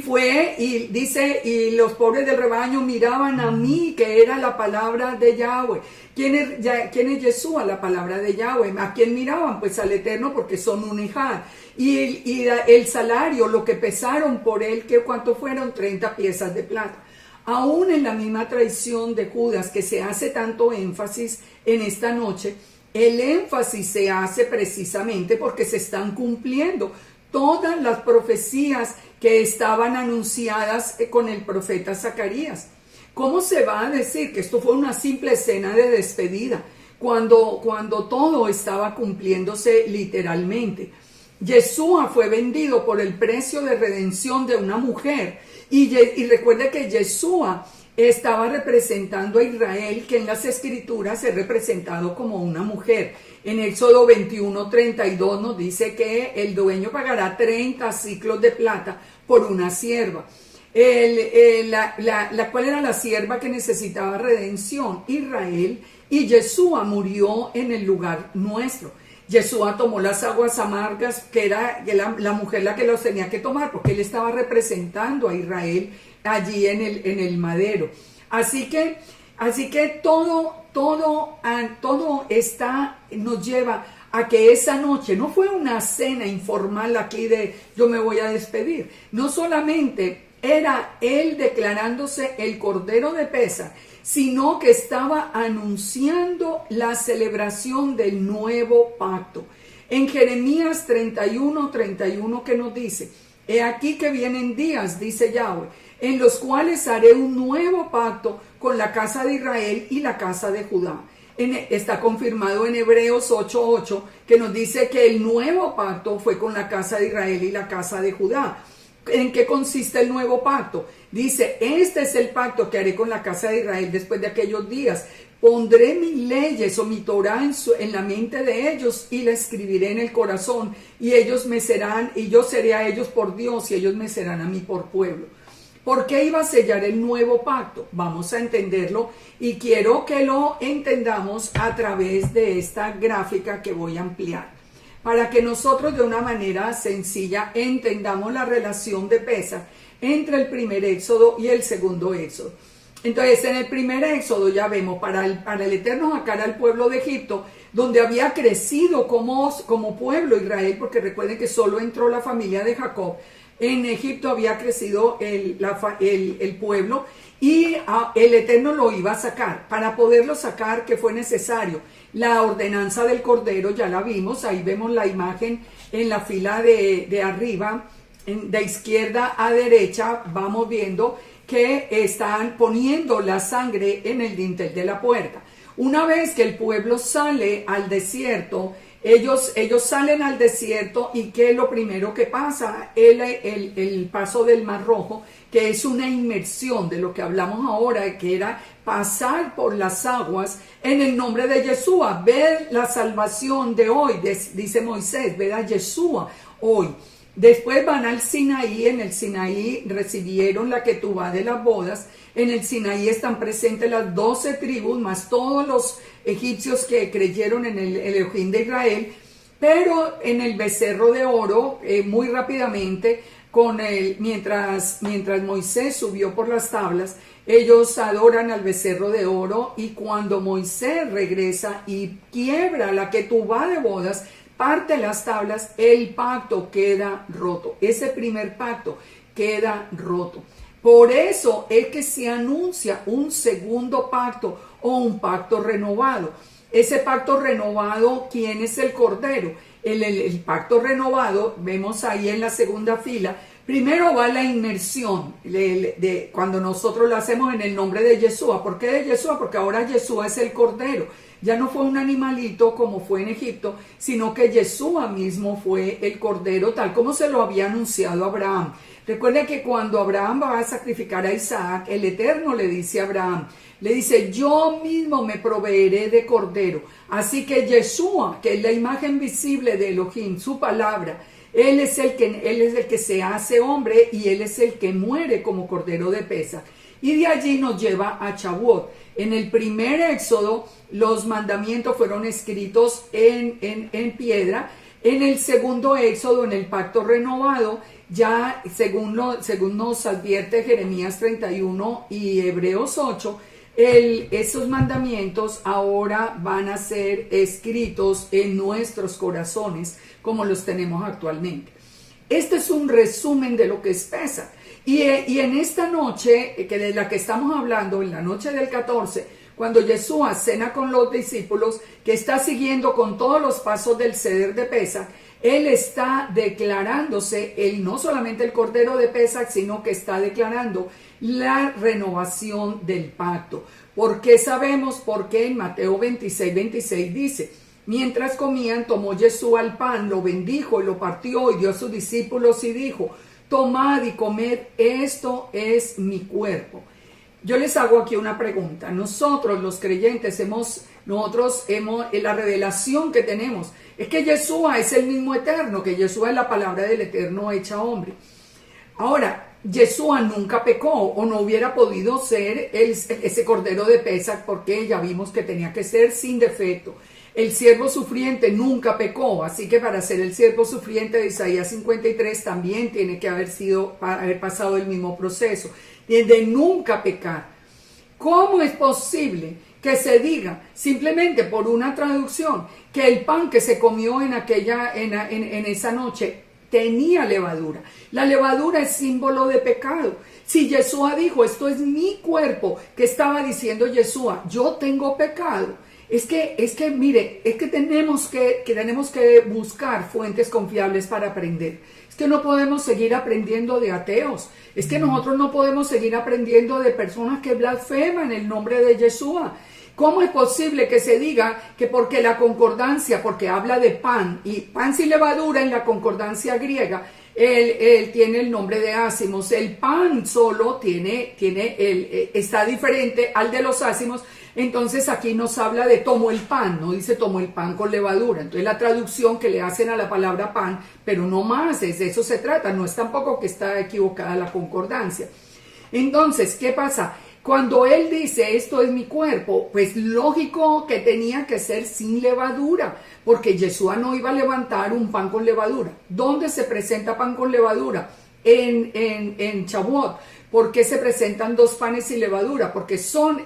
A: dice, y los pobres del rebaño miraban a mí, que era la palabra de Yahweh. ¿Quién es Yeshua? La palabra de Yahweh. ¿A quién miraban? Pues al Eterno, porque son un ejad. Y el salario, lo que pesaron por él, ¿cuánto fueron? 30 piezas de plata. Aún en la misma traición de Judas, que se hace tanto énfasis en esta noche, el énfasis se hace precisamente porque se están cumpliendo todas las profecías que estaban anunciadas con el profeta Zacarías. ¿Cómo se va a decir que esto fue una simple escena de despedida cuando todo estaba cumpliéndose literalmente? Yeshua fue vendido por el precio de redención de una mujer. Y recuerde que Yeshua estaba representando a Israel, que en las escrituras es representado como una mujer. En Éxodo 21:32 nos dice que el dueño pagará 30 ciclos de plata por una sierva. ¿Cuál era la sierva que necesitaba redención? Israel. Y Yeshua murió en el lugar nuestro. Yeshua tomó las aguas amargas, que era la mujer la que los tenía que tomar, porque él estaba representando a Israel allí en el madero. Así que todo nos lleva a que esa noche no fue una cena informal aquí de yo me voy a despedir. No solamente era él declarándose el Cordero de Pesa, sino que estaba anunciando la celebración del nuevo pacto. En Jeremías 31:31 que nos dice: he aquí que vienen días, dice Yahweh, en los cuales haré un nuevo pacto con la casa de Israel y la casa de Judá. Está confirmado en Hebreos 8:8 que nos dice que el nuevo pacto fue con la casa de Israel y la casa de Judá. ¿En qué consiste el nuevo pacto? Dice: este es el pacto que haré con la casa de Israel después de aquellos días. Pondré mis leyes o mi Torah en la mente de ellos y la escribiré en el corazón, y ellos me serán, y yo seré a ellos por Dios, y ellos me serán a mí por pueblo. ¿Por qué iba a sellar el nuevo pacto? Vamos a entenderlo, y quiero que lo entendamos a través de esta gráfica que voy a ampliar, para que nosotros de una manera sencilla entendamos la relación de Pesaj entre el primer éxodo y el segundo éxodo. Entonces, en el primer éxodo ya vemos para el Eterno sacar al pueblo de Egipto, donde había crecido como pueblo Israel, porque recuerden que solo entró la familia de Jacob. En Egipto había crecido el pueblo, y el Eterno lo iba a sacar. Para poderlo sacar, ¿qué fue necesario? La ordenanza del Cordero, ya la vimos, ahí vemos la imagen en la fila de arriba, de izquierda a derecha, vamos viendo que están poniendo la sangre en el dintel de la puerta. Una vez que el pueblo sale al desierto, ellos salen al desierto, y ¿qué es lo primero que pasa? El paso del Mar Rojo, que es una inmersión de lo que hablamos ahora, que era pasar por las aguas en el nombre de Yeshua. Ver la salvación de hoy, dice Moisés, ver a Yeshua hoy. Después van al Sinaí. En el Sinaí recibieron la ketubá de las bodas. En el Sinaí están presentes las 12 tribus, más todos los egipcios que creyeron en el Elohim de Israel. Pero en el becerro de oro, muy rápidamente, mientras Moisés subió por las tablas, ellos adoran al becerro de oro, y cuando Moisés regresa y quiebra la ketubá de bodas, parte las tablas, el pacto queda roto. Ese primer pacto queda roto. Por eso es que se anuncia un segundo pacto o un pacto renovado. Ese pacto renovado, ¿quién es el Cordero? El pacto renovado, vemos ahí en la segunda fila, primero va la inmersión, cuando nosotros lo hacemos en el nombre de Yeshua. ¿Por qué de Yeshua? Porque ahora Yeshua es el Cordero. Ya no fue un animalito como fue en Egipto, sino que Yeshua mismo fue el Cordero, tal como se lo había anunciado a Abraham. Recuerden que cuando Abraham va a sacrificar a Isaac, el Eterno le dice a Abraham, le dice: yo mismo me proveeré de Cordero. Así que Yeshua, que es la imagen visible de Elohim, su palabra, Él es el que se hace hombre, y Él es el que muere como Cordero de Pesaj. Y de allí nos lleva a Shavuot. En el primer éxodo, los mandamientos fueron escritos en piedra. En el segundo éxodo, en el pacto renovado, ya según nos advierte Jeremías 31 y Hebreos 8, esos mandamientos ahora van a ser escritos en nuestros corazones, como los tenemos actualmente. Este es un resumen de lo que es Pesaj. Y en esta noche, que de la que estamos hablando, en la noche del 14, cuando Yeshua cena con los discípulos, que está siguiendo con todos los pasos del Seder de Pesach, él está declarándose, no solamente el Cordero de Pesach, sino que está declarando la renovación del pacto. ¿Por qué sabemos? Porque en Mateo 26 dice: mientras comían, tomó Yeshua el pan, lo bendijo y lo partió y dio a sus discípulos y dijo: tomad y comed, esto es mi cuerpo. Yo les hago aquí una pregunta. Nosotros los creyentes la revelación que tenemos es que Yeshua es el mismo eterno, que Yeshua es la palabra del eterno hecha hombre. Ahora, Yeshua nunca pecó o no hubiera podido ser ese cordero de Pesach, porque ya vimos que tenía que ser sin defecto. El siervo sufriente nunca pecó, así que para ser el siervo sufriente de Isaías 53 también tiene que haber pasado el mismo proceso, de nunca pecar. ¿Cómo es posible que se diga simplemente por una traducción que el pan que se comió en esa noche tenía levadura? La levadura es símbolo de pecado. Si Yeshua dijo: esto es mi cuerpo, ¿qué estaba diciendo Yeshua? Yo tengo pecado. Es que tenemos que buscar fuentes confiables para aprender. Es que no podemos seguir aprendiendo de ateos. Es que nosotros no podemos seguir aprendiendo de personas que blasfeman el nombre de Yeshua. ¿Cómo es posible que se diga que porque la concordancia, porque habla de pan y pan sin levadura en la concordancia griega, él tiene el nombre de ácimos? El pan solo está diferente al de los ácimos. Entonces aquí nos habla de tomo el pan, no dice tomo el pan con levadura. Entonces la traducción que le hacen a la palabra pan, pero no más, de eso se trata, no es tampoco que está equivocada la concordancia. Entonces, ¿qué pasa? Cuando él dice esto es mi cuerpo, pues lógico que tenía que ser sin levadura, porque Yeshua no iba a levantar un pan con levadura. ¿Dónde se presenta pan con levadura? En Shavuot. ¿Por qué se presentan dos panes sin levadura? Porque son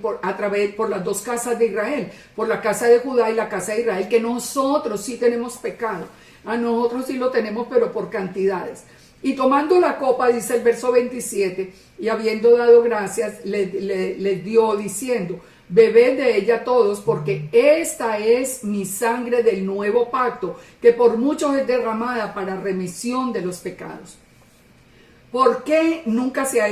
A: por las dos casas de Israel, por la casa de Judá y la casa de Israel, que nosotros sí tenemos pecado. A nosotros sí lo tenemos, pero por cantidades. Y tomando la copa, dice el verso 27, y habiendo dado gracias, les dio diciendo: bebed de ella todos, porque esta es mi sangre del nuevo pacto, que por muchos es derramada para remisión de los pecados. ¿Por qué nunca se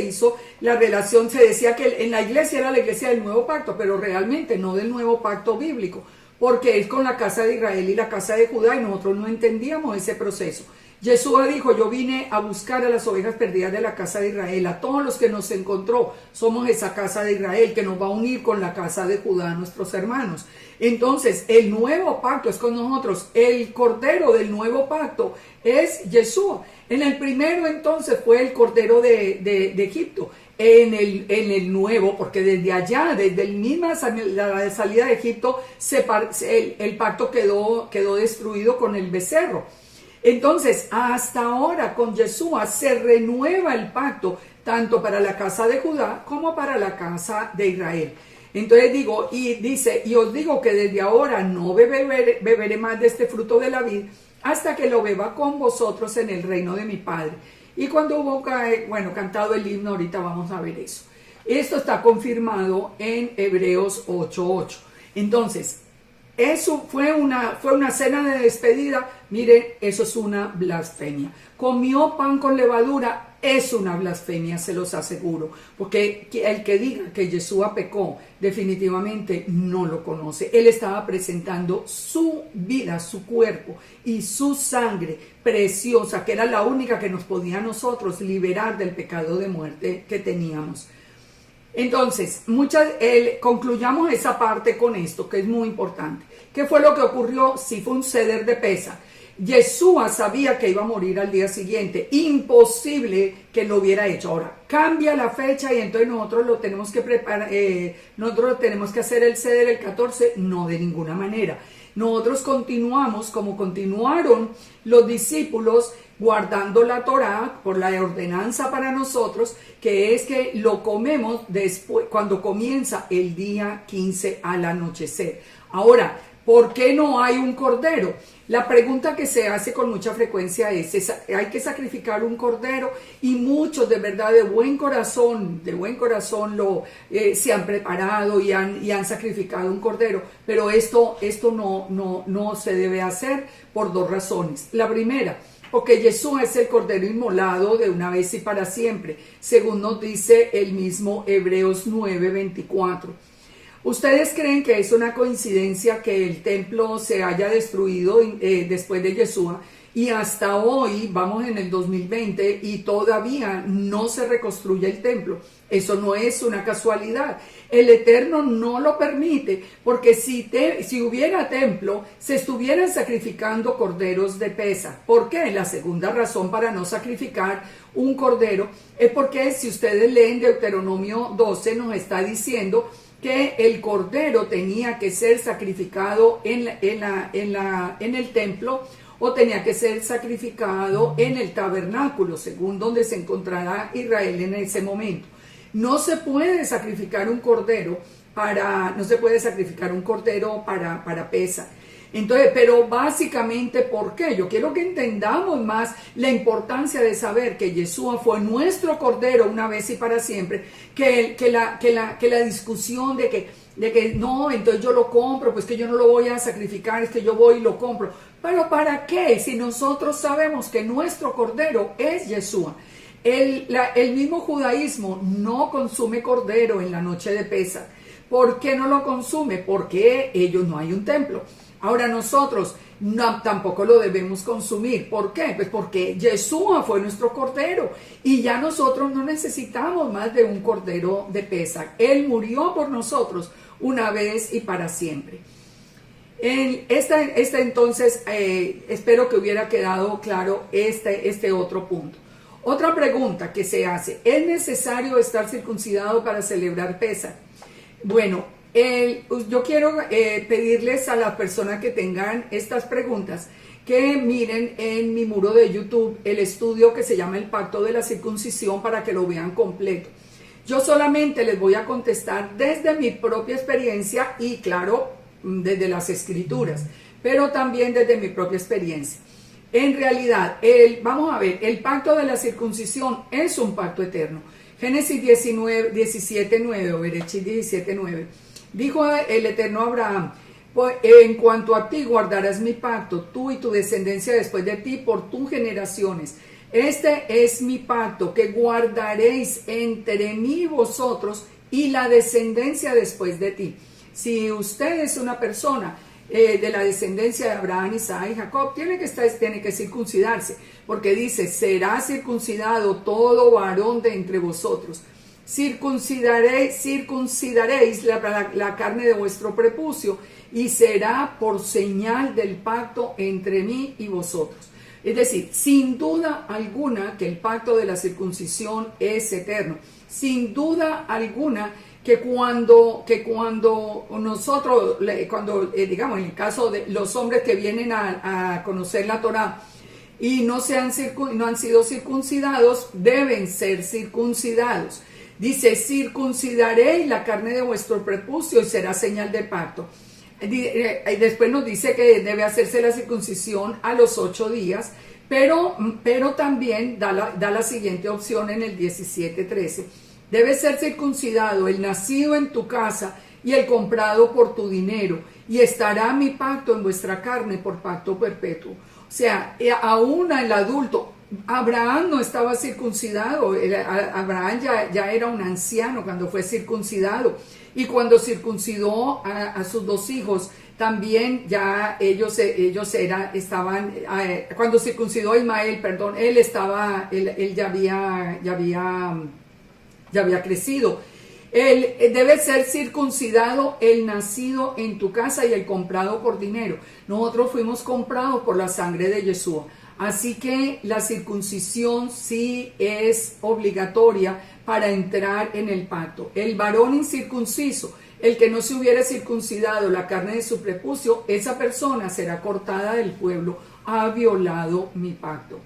A: hizo la relación? Se decía que en la iglesia era la iglesia del nuevo pacto, pero realmente no del nuevo pacto bíblico, porque es con la casa de Israel y la casa de Judá, y nosotros no entendíamos ese proceso. Yeshua dijo: yo vine a buscar a las ovejas perdidas de la casa de Israel. A todos los que nos encontró, somos esa casa de Israel que nos va a unir con la casa de Judá, nuestros hermanos. Entonces, el nuevo pacto es con nosotros. El cordero del nuevo pacto es Yeshua. En el primero, entonces, fue el cordero de Egipto. En el nuevo, porque desde allá, desde la salida de Egipto, el pacto quedó destruido con el becerro. Entonces, hasta ahora con Yeshua se renueva el pacto, tanto para la casa de Judá como para la casa de Israel. Entonces dice, y os digo que desde ahora no beberé más de este fruto de la vid, hasta que lo beba con vosotros en el reino de mi Padre. Y cuando hubo cantado el himno, ahorita vamos a ver eso. Esto está confirmado en Hebreos 8:8. Entonces, eso fue una cena de despedida. Miren, eso es una blasfemia. Comió pan con levadura, es una blasfemia, se los aseguro. Porque el que diga que Yeshua pecó, definitivamente no lo conoce. Él estaba presentando su vida, su cuerpo y su sangre preciosa, que era la única que nos podía a nosotros liberar del pecado de muerte que teníamos. Entonces, concluyamos esa parte con esto, que es muy importante. ¿Qué fue lo que ocurrió? Sí, fue un Seder de Pesach. Yeshua sabía que iba a morir al día siguiente. Imposible que lo hubiera hecho. Ahora, cambia la fecha y entonces nosotros lo tenemos que preparar, nosotros tenemos que hacer el Seder el 14. No, de ninguna manera. Nosotros continuamos como continuaron los discípulos, guardando la Torá por la ordenanza para nosotros, que es que lo comemos después, cuando comienza el día 15 al anochecer. Ahora, ¿por qué no hay un cordero? La pregunta que se hace con mucha frecuencia es, ¿hay que sacrificar un cordero? Y muchos de verdad de buen corazón se han preparado y han sacrificado un cordero, pero esto no se debe hacer por dos razones. La primera, porque Jesús es el cordero inmolado de una vez y para siempre, según nos dice el mismo Hebreos 9:24. ¿Ustedes creen que es una coincidencia que el templo se haya destruido después de Yeshua y hasta hoy, vamos en el 2020, y todavía no se reconstruye el templo? Eso no es una casualidad. El Eterno no lo permite, porque si hubiera templo, se estuvieran sacrificando corderos de pesa. ¿Por qué? La segunda razón para no sacrificar un cordero es porque, si ustedes leen Deuteronomio 12, nos está diciendo que el cordero tenía que ser sacrificado en el templo, o tenía que ser sacrificado en el tabernáculo, según donde se encontrará Israel en ese momento. No se puede sacrificar un cordero para pesa. Entonces, pero básicamente, ¿por qué? Yo quiero que entendamos más la importancia de saber que Yeshua fue nuestro cordero una vez y para siempre, que la discusión de que no, entonces yo lo compro, pues que yo no lo voy a sacrificar, es que yo voy y lo compro. Pero ¿para qué? Si nosotros sabemos que nuestro cordero es Yeshua. El mismo judaísmo no consume cordero en la noche de Pesaj. ¿Por qué no lo consume? Porque ellos no hay un templo. Ahora nosotros tampoco lo debemos consumir. ¿Por qué? Pues porque Yeshua fue nuestro cordero y ya nosotros no necesitamos más de un cordero de Pesaj. Él murió por nosotros una vez y para siempre. Entonces, espero que hubiera quedado claro este otro punto. Otra pregunta que se hace: ¿es necesario estar circuncidado para celebrar Pesaj? Bueno, yo quiero pedirles a las personas que tengan estas preguntas que miren en mi muro de YouTube el estudio que se llama El Pacto de la Circuncisión, para que lo vean completo. Yo solamente les voy a contestar desde mi propia experiencia y, claro, desde las Escrituras, pero también desde mi propia experiencia. En realidad, vamos a ver, el pacto de la circuncisión es un pacto eterno. Génesis 17:9 o Bereshit 17:9. Dijo el Eterno a Abraham: en cuanto a ti guardarás mi pacto, tú y tu descendencia después de ti por tus generaciones. Este es mi pacto que guardaréis entre mí y vosotros y la descendencia después de ti. Si usted es una persona de la descendencia de Abraham, Isaac y Jacob, tiene que circuncidarse, porque dice: será circuncidado todo varón de entre vosotros. Circuncidaréis la carne de vuestro prepucio, y será por señal del pacto entre mí y vosotros. Es decir, sin duda alguna que el pacto de la circuncisión es eterno. Sin duda alguna que cuando nosotros, digamos, en el caso de los hombres que vienen a conocer la Torá y no han sido circuncidados, deben ser circuncidados. Dice: circuncidaréis la carne de vuestro prepucio y será señal de pacto. Y después nos dice que debe hacerse la circuncisión a los 8 días, pero también da la siguiente opción en el 17:13. Debe ser circuncidado el nacido en tu casa y el comprado por tu dinero, y estará mi pacto en vuestra carne por pacto perpetuo. O sea, aún el adulto, Abraham no estaba circuncidado. Abraham ya era un anciano cuando fue circuncidado, y cuando circuncidó a sus 2 hijos, también ya ellos estaban, cuando circuncidó a Ismael, él ya había crecido. Debe ser circuncidado el nacido en tu casa y el comprado por dinero. Nosotros fuimos comprados por la sangre de Yeshua. Así que la circuncisión sí es obligatoria para entrar en el pacto. El varón incircunciso, el que no se hubiera circuncidado la carne de su prepucio, esa persona será cortada del pueblo. Ha violado mi pacto.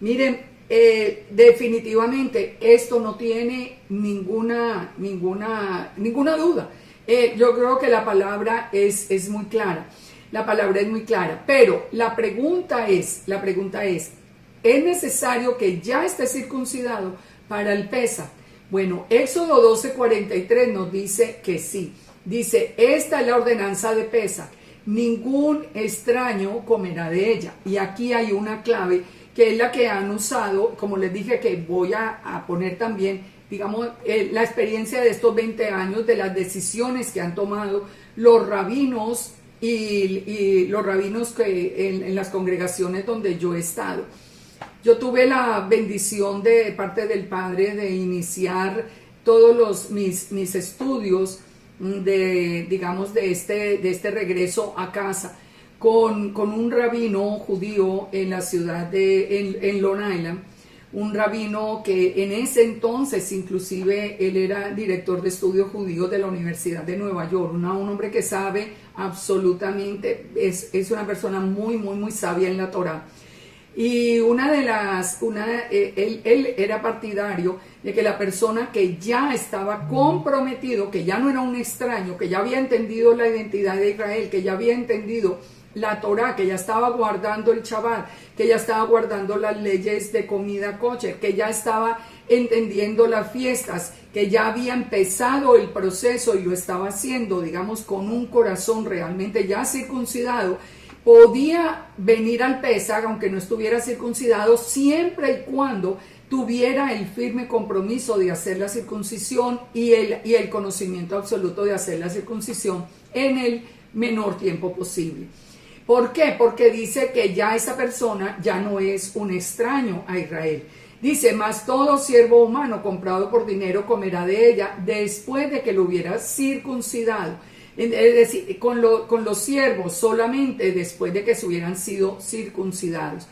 A: Miren, definitivamente esto no tiene ninguna duda. Yo creo que la palabra es muy clara. la palabra es muy clara, pero la pregunta es, ¿es necesario que ya esté circuncidado para el Pesaj? Bueno, Éxodo 12:43 nos dice que sí. Dice, esta es la ordenanza de Pesaj, ningún extraño comerá de ella. Y aquí hay una clave que es la que han usado, como les dije que voy a poner también, digamos, la experiencia de estos 20 años, de las decisiones que han tomado los rabinos y los rabinos que en las congregaciones donde yo he estado. Yo tuve la bendición de parte del Padre de iniciar todos mis estudios digamos, de este regreso a casa con un rabino judío en la ciudad en Long Island, un rabino que en ese entonces inclusive él era director de estudios judíos de la Universidad de Nueva York, un hombre que sabe absolutamente, es una persona muy, muy, muy sabia en la Torá. Y él era partidario de que la persona que ya estaba comprometido, que ya no era un extraño, que ya había entendido la identidad de Israel, que ya había entendido la Torá, que ya estaba guardando el Shabbat, que ya estaba guardando las leyes de comida kosher, que ya estaba entendiendo las fiestas, que ya había empezado el proceso y lo estaba haciendo, digamos, con un corazón realmente ya circuncidado, podía venir al Pesaj aunque no estuviera circuncidado, siempre y cuando tuviera el firme compromiso de hacer la circuncisión y el conocimiento absoluto de hacer la circuncisión en el menor tiempo posible. ¿Por qué? Porque dice que ya esa persona ya no es un extraño a Israel. Dice, mas todo siervo humano comprado por dinero comerá de ella después de que lo hubiera circuncidado. Es decir, con los siervos solamente después de que se hubieran sido circuncidados.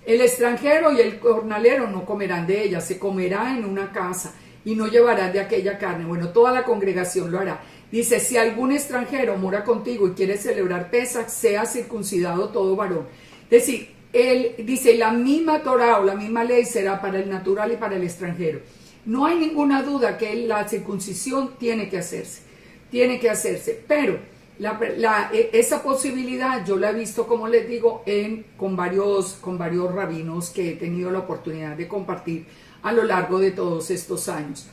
A: El extranjero y el jornalero no comerán de ella, se comerá en una casa y no llevarán de aquella carne. Bueno, toda la congregación lo hará. Dice, si algún extranjero mora contigo y quiere celebrar Pesaj, sea circuncidado todo varón. Es decir, él dice, la misma Torá o la misma ley será para el natural y para el extranjero. No hay ninguna duda que la circuncisión tiene que hacerse, pero esa posibilidad yo la he visto, como les digo, con varios rabinos que he tenido la oportunidad de compartir a lo largo de todos estos años.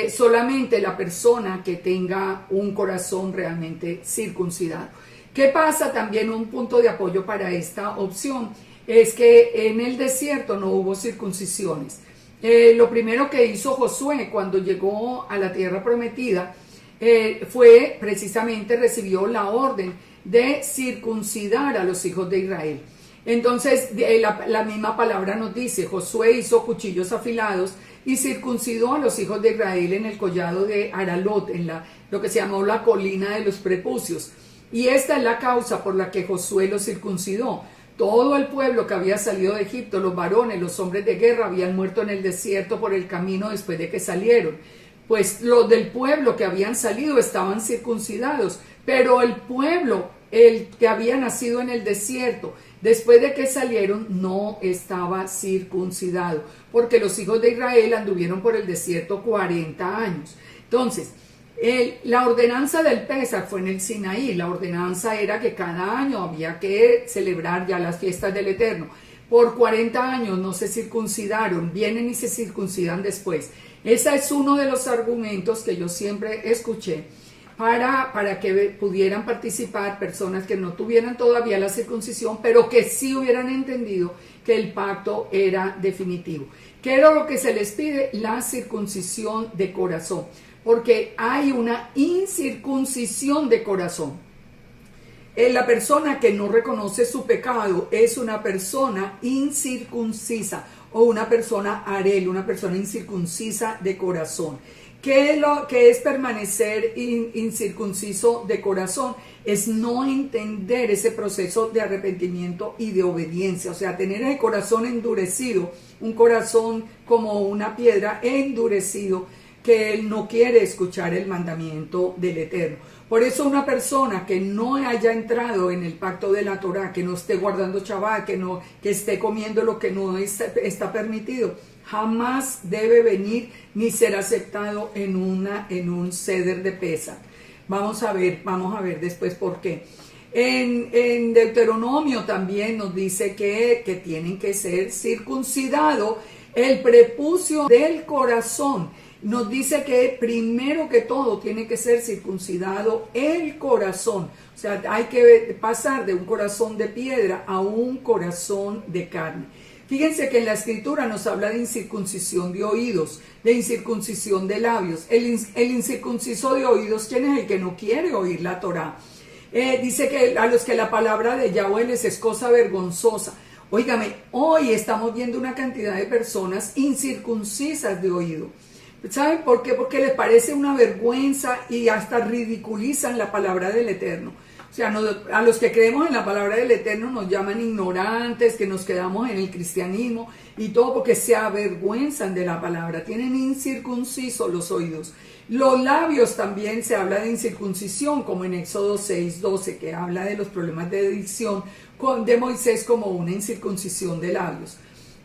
A: Solamente la persona que tenga un corazón realmente circuncidado. ¿Qué pasa? También un punto de apoyo para esta opción es que en el desierto no hubo circuncisiones. Lo primero que hizo Josué cuando llegó a la tierra prometida fue precisamente, recibió la orden de circuncidar a los hijos de Israel. Entonces la misma palabra nos dice, Josué hizo cuchillos afilados y circuncidó a los hijos de Israel en el collado de Aralot, en lo que se llamó la colina de los prepucios. Y esta es la causa por la que Josué los circuncidó. Todo el pueblo que había salido de Egipto, los varones, los hombres de guerra, habían muerto en el desierto por el camino después de que salieron. Pues los del pueblo que habían salido estaban circuncidados, pero el pueblo, el que había nacido en el desierto, después de que salieron, no estaba circuncidado, porque los hijos de Israel anduvieron por el desierto 40 años. Entonces, la ordenanza del Pesaj fue en el Sinaí. La ordenanza era que cada año había que celebrar ya las fiestas del Eterno. Por 40 años no se circuncidaron, vienen y se circuncidan después. Ese es uno de los argumentos que yo siempre escuché para que pudieran participar personas que no tuvieran todavía la circuncisión, pero que sí hubieran entendido que el pacto era definitivo. ¿Qué era lo que se les pide? La circuncisión de corazón, porque hay una incircuncisión de corazón. La persona que no reconoce su pecado es una persona incircuncisa o una persona arel, una persona incircuncisa de corazón. ¿Qué es permanecer incircunciso de corazón? Es no entender ese proceso de arrepentimiento y de obediencia, o sea, tener el corazón endurecido, un corazón como una piedra endurecido, que él no quiere escuchar el mandamiento del Eterno. Por eso una persona que no haya entrado en el pacto de la Torá, que no esté guardando Shabbat, que esté comiendo lo que no está permitido, jamás debe venir ni ser aceptado en un ceder de Pesaj. Vamos a ver después por qué. En Deuteronomio también nos dice que tienen que ser circuncidado el prepucio del corazón. Nos dice que primero que todo tiene que ser circuncidado el corazón. O sea, hay que pasar de un corazón de piedra a un corazón de carne. Fíjense que en la escritura nos habla de incircuncisión de oídos, de incircuncisión de labios. El incircunciso de oídos, ¿quién es el que no quiere oír la Torá? Dice que a los que la palabra de Yahweh les es cosa vergonzosa. Óigame, hoy estamos viendo una cantidad de personas incircuncisas de oído. ¿Saben por qué? Porque les parece una vergüenza y hasta ridiculizan la palabra del Eterno. O sea, a los que creemos en la palabra del Eterno nos llaman ignorantes, que nos quedamos en el cristianismo y todo porque se avergüenzan de la palabra. Tienen incircuncisos los oídos. Los labios también se habla de incircuncisión, como en Éxodo 6:12, que habla de los problemas de dicción de Moisés como una incircuncisión de labios.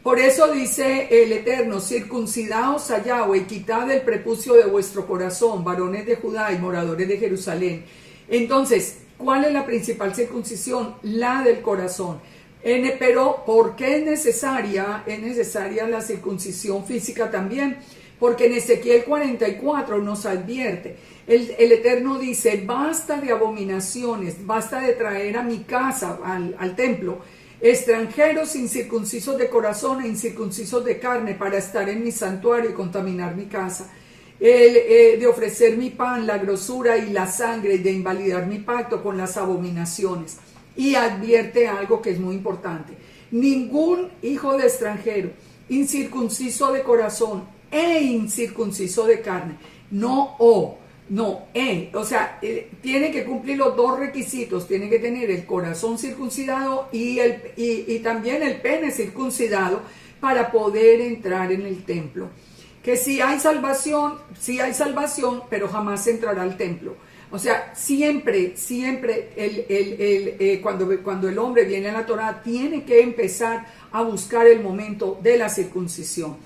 A: Por eso dice el Eterno, circuncidaos a Yahweh y quitad el prepucio de vuestro corazón, varones de Judá y moradores de Jerusalén. Entonces, ¿cuál es la principal circuncisión? La del corazón. Pero, ¿por qué es necesaria? Es necesaria la circuncisión física también, porque en Ezequiel 44 nos advierte. El Eterno dice, basta de abominaciones, basta de traer a mi casa, al templo, extranjeros incircuncisos de corazón e incircuncisos de carne para estar en mi santuario y contaminar mi casa, de ofrecer mi pan, la grosura y la sangre, y de invalidar mi pacto con las abominaciones. Y advierte algo que es muy importante: ningún hijo de extranjero, incircunciso de corazón e incircunciso de carne, o sea, tiene que cumplir los dos requisitos. Tiene que tener el corazón circuncidado y también el pene circuncidado para poder entrar en el templo. Que si hay salvación, pero jamás entrará al templo. O sea, siempre cuando el hombre viene a la Torá, tiene que empezar a buscar el momento de la circuncisión.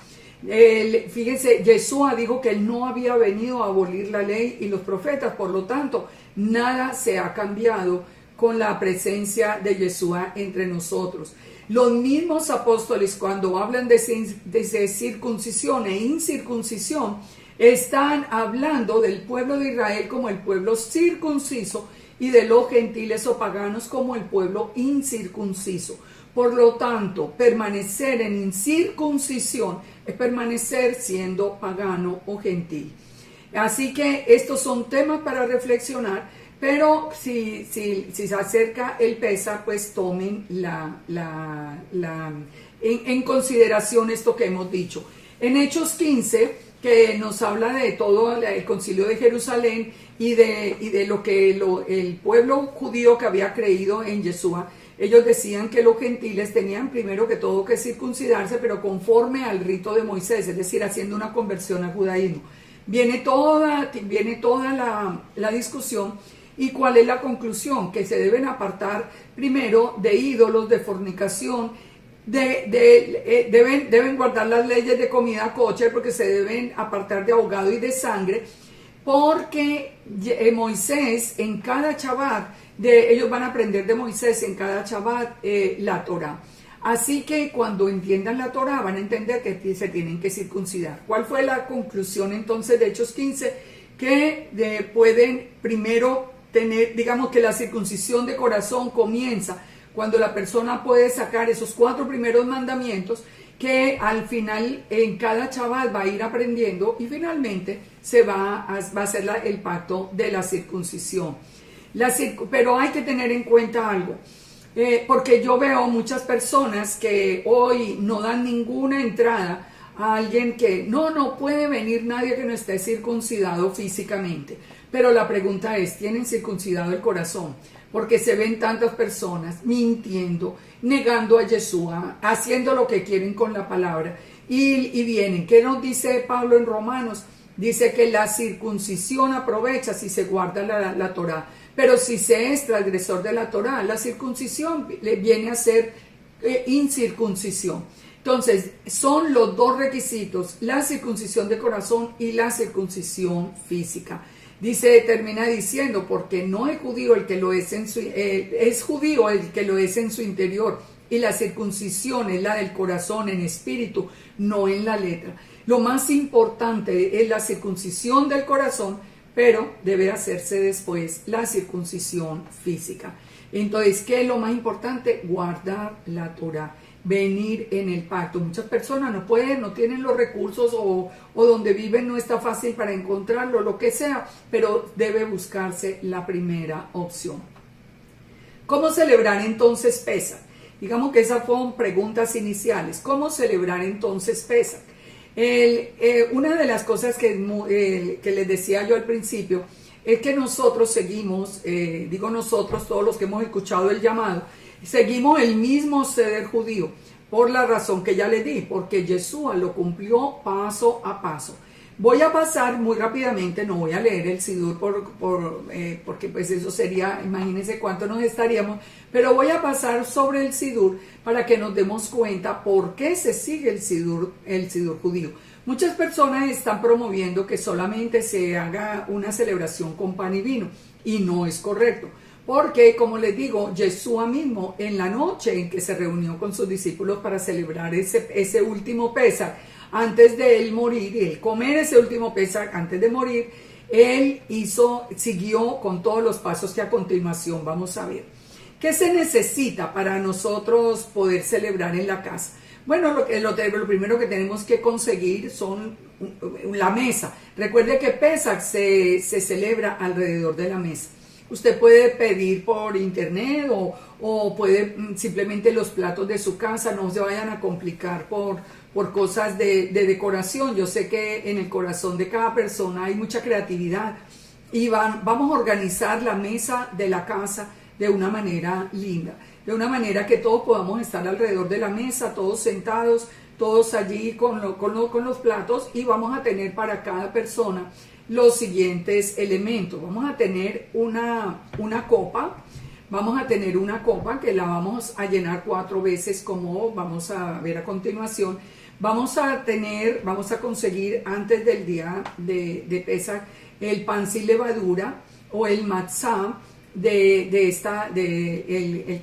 A: Fíjense, Yeshua dijo que él no había venido a abolir la ley y los profetas, por lo tanto, nada se ha cambiado con la presencia de Yeshua entre nosotros. Los mismos apóstoles, cuando hablan de circuncisión e incircuncisión, están hablando del pueblo de Israel como el pueblo circunciso y de los gentiles o paganos como el pueblo incircunciso. Por lo tanto, permanecer en incircuncisión es permanecer siendo pagano o gentil. Así que estos son temas para reflexionar, pero si se acerca el Pesa, pues tomen en consideración esto que hemos dicho. En Hechos 15, que nos habla de todo el concilio de Jerusalén y de lo que el pueblo judío que había creído en Yeshua, ellos decían que los gentiles tenían primero que todo que circuncidarse, pero conforme al rito de Moisés, es decir, haciendo una conversión al judaísmo. Viene toda la discusión. ¿Y cuál es la conclusión? Que se deben apartar primero de ídolos, de fornicación, deben guardar las leyes de comida kosher, porque se deben apartar de ahogado y de sangre, porque Moisés en cada Shabbat, ellos van a aprender de Moisés en cada Shabbat la Torá. Así que cuando entiendan la Torá van a entender que se tienen que circuncidar. ¿Cuál fue la conclusión entonces de Hechos 15? Que pueden primero tener, digamos que la circuncisión de corazón comienza cuando la persona puede sacar esos 4 primeros mandamientos, que al final en cada Shabbat va a ir aprendiendo y finalmente va a hacer el pacto de la circuncisión. Pero hay que tener en cuenta algo, porque yo veo muchas personas que hoy no dan ninguna entrada a alguien que no puede venir nadie que no esté circuncidado físicamente. Pero la pregunta es, ¿tienen circuncidado el corazón? Porque se ven tantas personas mintiendo, negando a Yeshua, haciendo lo que quieren con la palabra y vienen. ¿Qué nos dice Pablo en Romanos? Dice que la circuncisión aprovecha si se guarda la Torá, pero si se es transgresor de la Torá, la circuncisión le viene a ser incircuncisión. Entonces, son los dos requisitos, la circuncisión de corazón y la circuncisión física. termina diciendo, porque no es judío el que lo es es judío el que lo es en su interior, y la circuncisión es la del corazón en espíritu, no en la letra. Lo más importante es la circuncisión del corazón, pero debe hacerse después la circuncisión física. Entonces, ¿qué es lo más importante? Guardar la Torah, venir en el pacto. Muchas personas no pueden, no tienen los recursos o donde viven no está fácil para encontrarlo, lo que sea, pero debe buscarse la primera opción. ¿Cómo celebrar entonces Pesaj? Digamos que esas fueron preguntas iniciales. ¿Cómo celebrar entonces Pesaj? Una de las cosas que les decía yo al principio es que nosotros seguimos, digo nosotros, todos los que hemos escuchado el llamado, seguimos el mismo seder judío, por la razón que ya le di, porque Yeshua lo cumplió paso a paso. Voy a pasar muy rápidamente, no voy a leer el Sidur porque pues eso sería, imagínense cuánto nos estaríamos, pero voy a pasar sobre el Sidur para que nos demos cuenta por qué se sigue el Sidur judío. Muchas personas están promoviendo que solamente se haga una celebración con pan y vino, y no es correcto. Porque, como les digo, Yeshua mismo, en la noche en que se reunió con sus discípulos para celebrar ese último Pesaj, antes de él morir, y él comer ese último Pesaj antes de morir, él siguió con todos los pasos que a continuación vamos a ver. ¿Qué se necesita para nosotros poder celebrar en la casa? Bueno, lo primero que tenemos que conseguir son la mesa. Recuerde que Pesaj se celebra alrededor de la mesa. Usted puede pedir por internet o puede simplemente los platos de su casa, no se vayan a complicar por cosas de decoración. Yo sé que en el corazón de cada persona hay mucha creatividad y vamos a organizar la mesa de la casa de una manera linda, de una manera que todos podamos estar alrededor de la mesa, todos sentados, todos allí con los platos, y vamos a tener para cada persona los siguientes elementos. Vamos a tener una copa. Vamos a tener una copa que la vamos a llenar 4 veces, como vamos a ver a continuación. Vamos a conseguir antes del día de Pesaj el pan sin levadura o el matzah el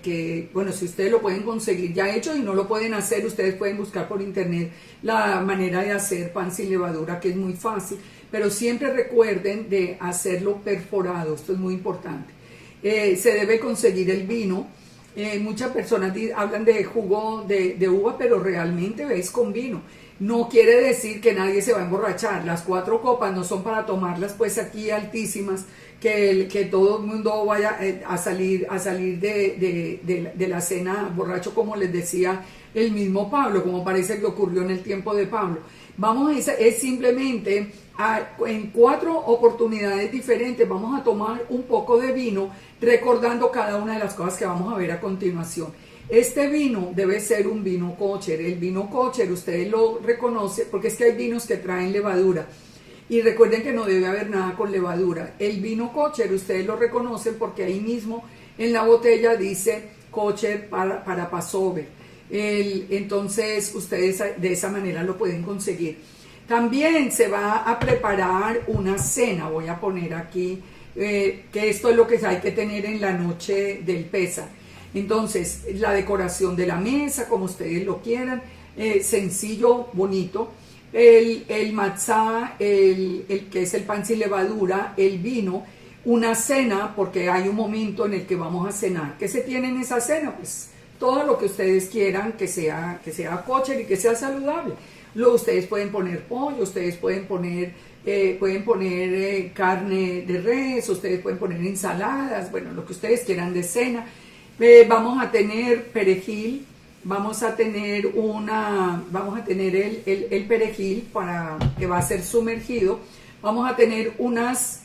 A: que, bueno, si ustedes lo pueden conseguir ya hecho y no lo pueden hacer, ustedes pueden buscar por internet la manera de hacer pan sin levadura, que es muy fácil, pero siempre recuerden de hacerlo perforado, esto es muy importante. Se debe conseguir el vino. Muchas personas hablan de jugo de uva, pero realmente es con vino. No quiere decir que nadie se va a emborrachar. Las 4 copas no son para tomarlas pues aquí altísimas, que todo el mundo vaya a salir de la cena borracho, como les decía el mismo Pablo, como parece que ocurrió en el tiempo de Pablo. Es simplemente en 4 oportunidades diferentes vamos a tomar un poco de vino, recordando cada una de las cosas que vamos a ver a continuación. Este vino debe ser un vino kosher. El vino kosher ustedes lo reconocen porque es que hay vinos que traen levadura. Y recuerden que no debe haber nada con levadura. El vino kosher ustedes lo reconocen porque ahí mismo en la botella dice kosher para Passover. Entonces ustedes de esa manera lo pueden conseguir. También se va a preparar una cena. Voy a poner aquí que esto es lo que hay que tener en la noche del Pesaj. Entonces, la decoración de la mesa, como ustedes lo quieran, sencillo, bonito. El matzá, el que es el pan sin levadura, el vino, una cena, porque hay un momento en el que vamos a cenar. ¿Qué se tiene en esa cena? Pues todo lo que ustedes quieran que sea kosher y que sea saludable. Ustedes pueden poner pollo, ustedes pueden poner carne de res, ustedes pueden poner ensaladas, bueno, lo que ustedes quieran de cena. Vamos a tener perejil, vamos a tener el perejil que va a ser sumergido. Vamos a tener unos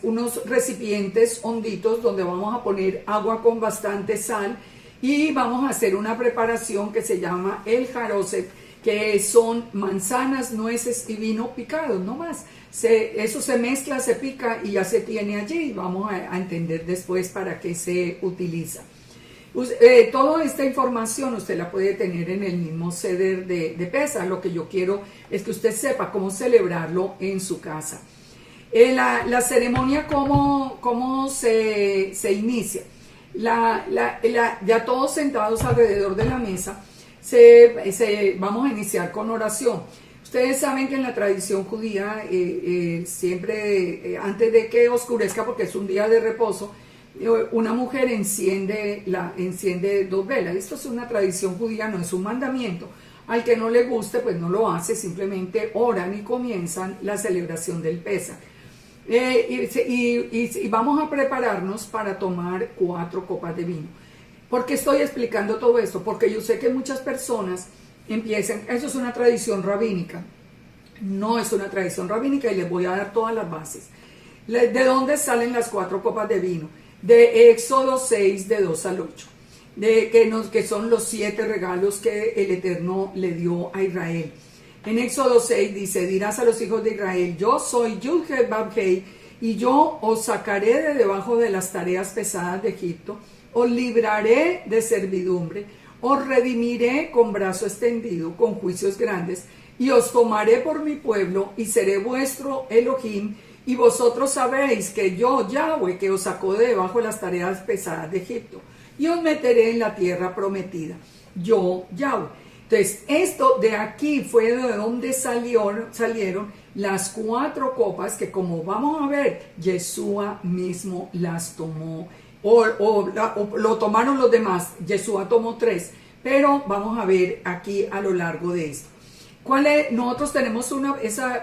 A: recipientes honditos donde vamos a poner agua con bastante sal, y vamos a hacer una preparación que se llama el jaroset, que son manzanas, nueces y vino picados, no más. Eso se mezcla, se pica y ya se tiene allí. Vamos a entender después para qué se utiliza. Toda esta información usted la puede tener en el mismo seder de Pesaj. Lo que yo quiero es que usted sepa cómo celebrarlo en su casa. La ceremonia, ¿cómo se inicia? Ya todos sentados alrededor de la mesa, vamos a iniciar con oración. Ustedes saben que en la tradición judía siempre, antes de que oscurezca, porque es un día de reposo, una mujer enciende 2 velas. Esto es una tradición judía, no es un mandamiento. Al que no le guste, pues no lo hace, simplemente oran y comienzan la celebración del Pesaj. Y vamos a prepararnos para tomar 4 copas de vino. ¿Por qué estoy explicando todo esto? Porque yo sé que muchas personas empiezan, eso es una tradición rabínica. No es una tradición rabínica y les voy a dar todas las bases. ¿De dónde salen las 4 copas de vino? De Éxodo 6, de 2 al 8. Que son los 7 regalos que el Eterno le dio a Israel. En Éxodo 6 dice: dirás a los hijos de Israel, yo soy Yud-Heh-Vav-Heh, y yo os sacaré de debajo de las tareas pesadas de Egipto, os libraré de servidumbre, os redimiré con brazo extendido, con juicios grandes, y os tomaré por mi pueblo, y seré vuestro Elohim, y vosotros sabéis que yo, Yahweh, que os sacó de debajo de las tareas pesadas de Egipto, y os meteré en la tierra prometida. Yo, Yahweh. Entonces, esto de aquí fue de donde salieron las 4 copas que, como vamos a ver, Yeshua mismo las tomó. O lo tomaron los demás. Yeshua tomó 3. Pero vamos a ver aquí a lo largo de esto. Nosotros tenemos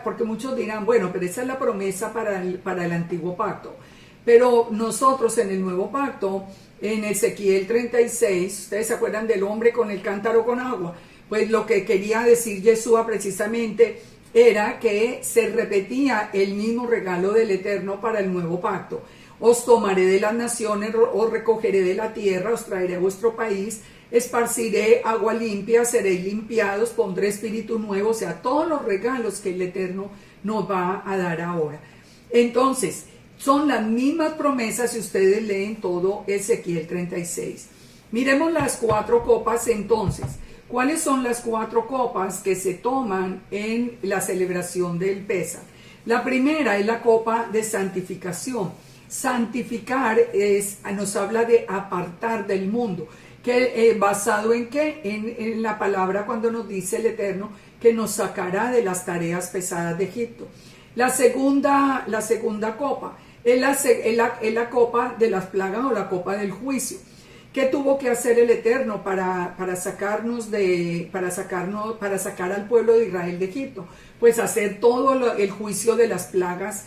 A: porque muchos dirán, bueno, pero esa es la promesa para el antiguo pacto. Pero nosotros en el nuevo pacto, en Ezequiel 36, ustedes se acuerdan del hombre con el cántaro con agua. Pues lo que quería decir Yeshua precisamente era que se repetía el mismo regalo del Eterno para el nuevo pacto. Os tomaré de las naciones, os recogeré de la tierra, os traeré a vuestro país, esparciré agua limpia, seréis limpiados, pondré espíritu nuevo, o sea, todos los regalos que el Eterno nos va a dar ahora. Entonces, son las mismas promesas si ustedes leen todo Ezequiel 36. Miremos las 4 copas entonces. ¿Cuáles son las 4 copas que se toman en la celebración del Pesaj? La primera es la copa de santificación. Santificar nos habla de apartar del mundo. ¿Basado en qué? En la palabra cuando nos dice el Eterno que nos sacará de las tareas pesadas de Egipto. La segunda copa es la copa de las plagas o la copa del juicio. ¿Qué tuvo que hacer el Eterno para sacar al pueblo de Israel de Egipto? Pues hacer todo el juicio de las plagas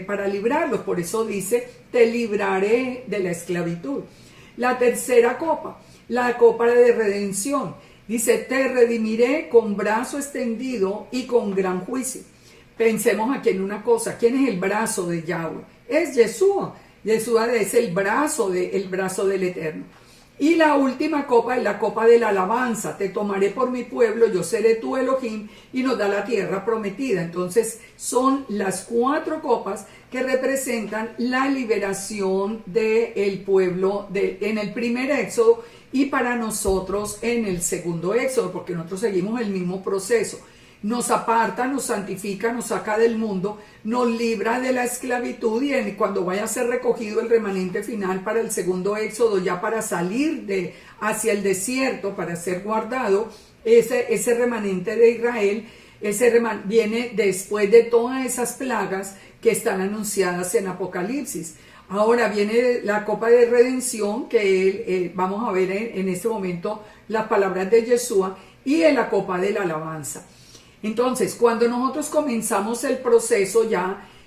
A: para librarlos. Por eso dice, te libraré de la esclavitud. La tercera copa, la copa de redención. Dice, te redimiré con brazo extendido y con gran juicio. Pensemos aquí en una cosa. ¿Quién es el brazo de Yahweh? Es Yeshua. Yeshua es el brazo del Eterno. Y la última copa es la copa de la alabanza. Te tomaré por mi pueblo, yo seré tu Elohim, y nos da la tierra prometida. Entonces son las 4 copas que representan la liberación del pueblo en el primer éxodo y para nosotros en el segundo éxodo, porque nosotros seguimos el mismo proceso. Nos aparta, nos santifica, nos saca del mundo, nos libra de la esclavitud, y cuando vaya a ser recogido el remanente final para el segundo éxodo, ya para salir hacia el desierto, para ser guardado, ese remanente de Israel, viene después de todas esas plagas que están anunciadas en Apocalipsis. Ahora viene la copa de redención, que vamos a ver en este momento las palabras de Yeshua, y en la copa de la alabanza. Entonces, cuando nosotros comenzamos el proceso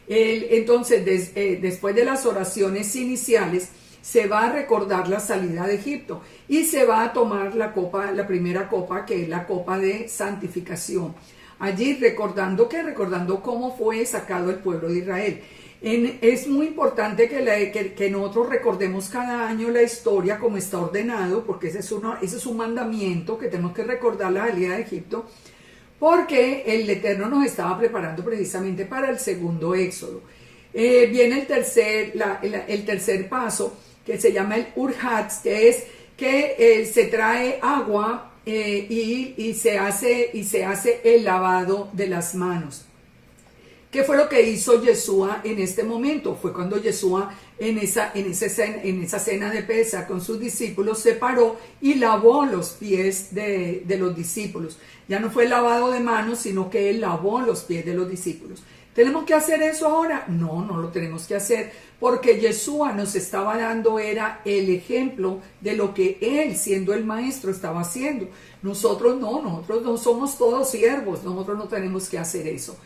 A: después de las oraciones iniciales, se va a recordar la salida de Egipto y se va a tomar la primera copa, que es la copa de santificación. Allí recordando cómo fue sacado el pueblo de Israel. Es muy importante que nosotros recordemos cada año la historia como está ordenado, porque ese es un mandamiento que tenemos que recordar la salida de Egipto, porque el Eterno nos estaba preparando precisamente para el segundo éxodo. Viene el tercer paso, que se llama el Urhatz, que es que se trae agua y se hace el lavado de las manos. ¿Qué fue lo que hizo Yeshua en este momento? Fue cuando Yeshua en esa cena de Pesaj con sus discípulos se paró y lavó los pies de los discípulos. Ya no fue lavado de manos, sino que él lavó los pies de los discípulos. ¿Tenemos que hacer eso ahora? No, no lo tenemos que hacer, porque Yeshua nos estaba dando, era el ejemplo de lo que él, siendo el maestro, estaba haciendo. Nosotros no somos todos siervos, nosotros no tenemos que hacer eso.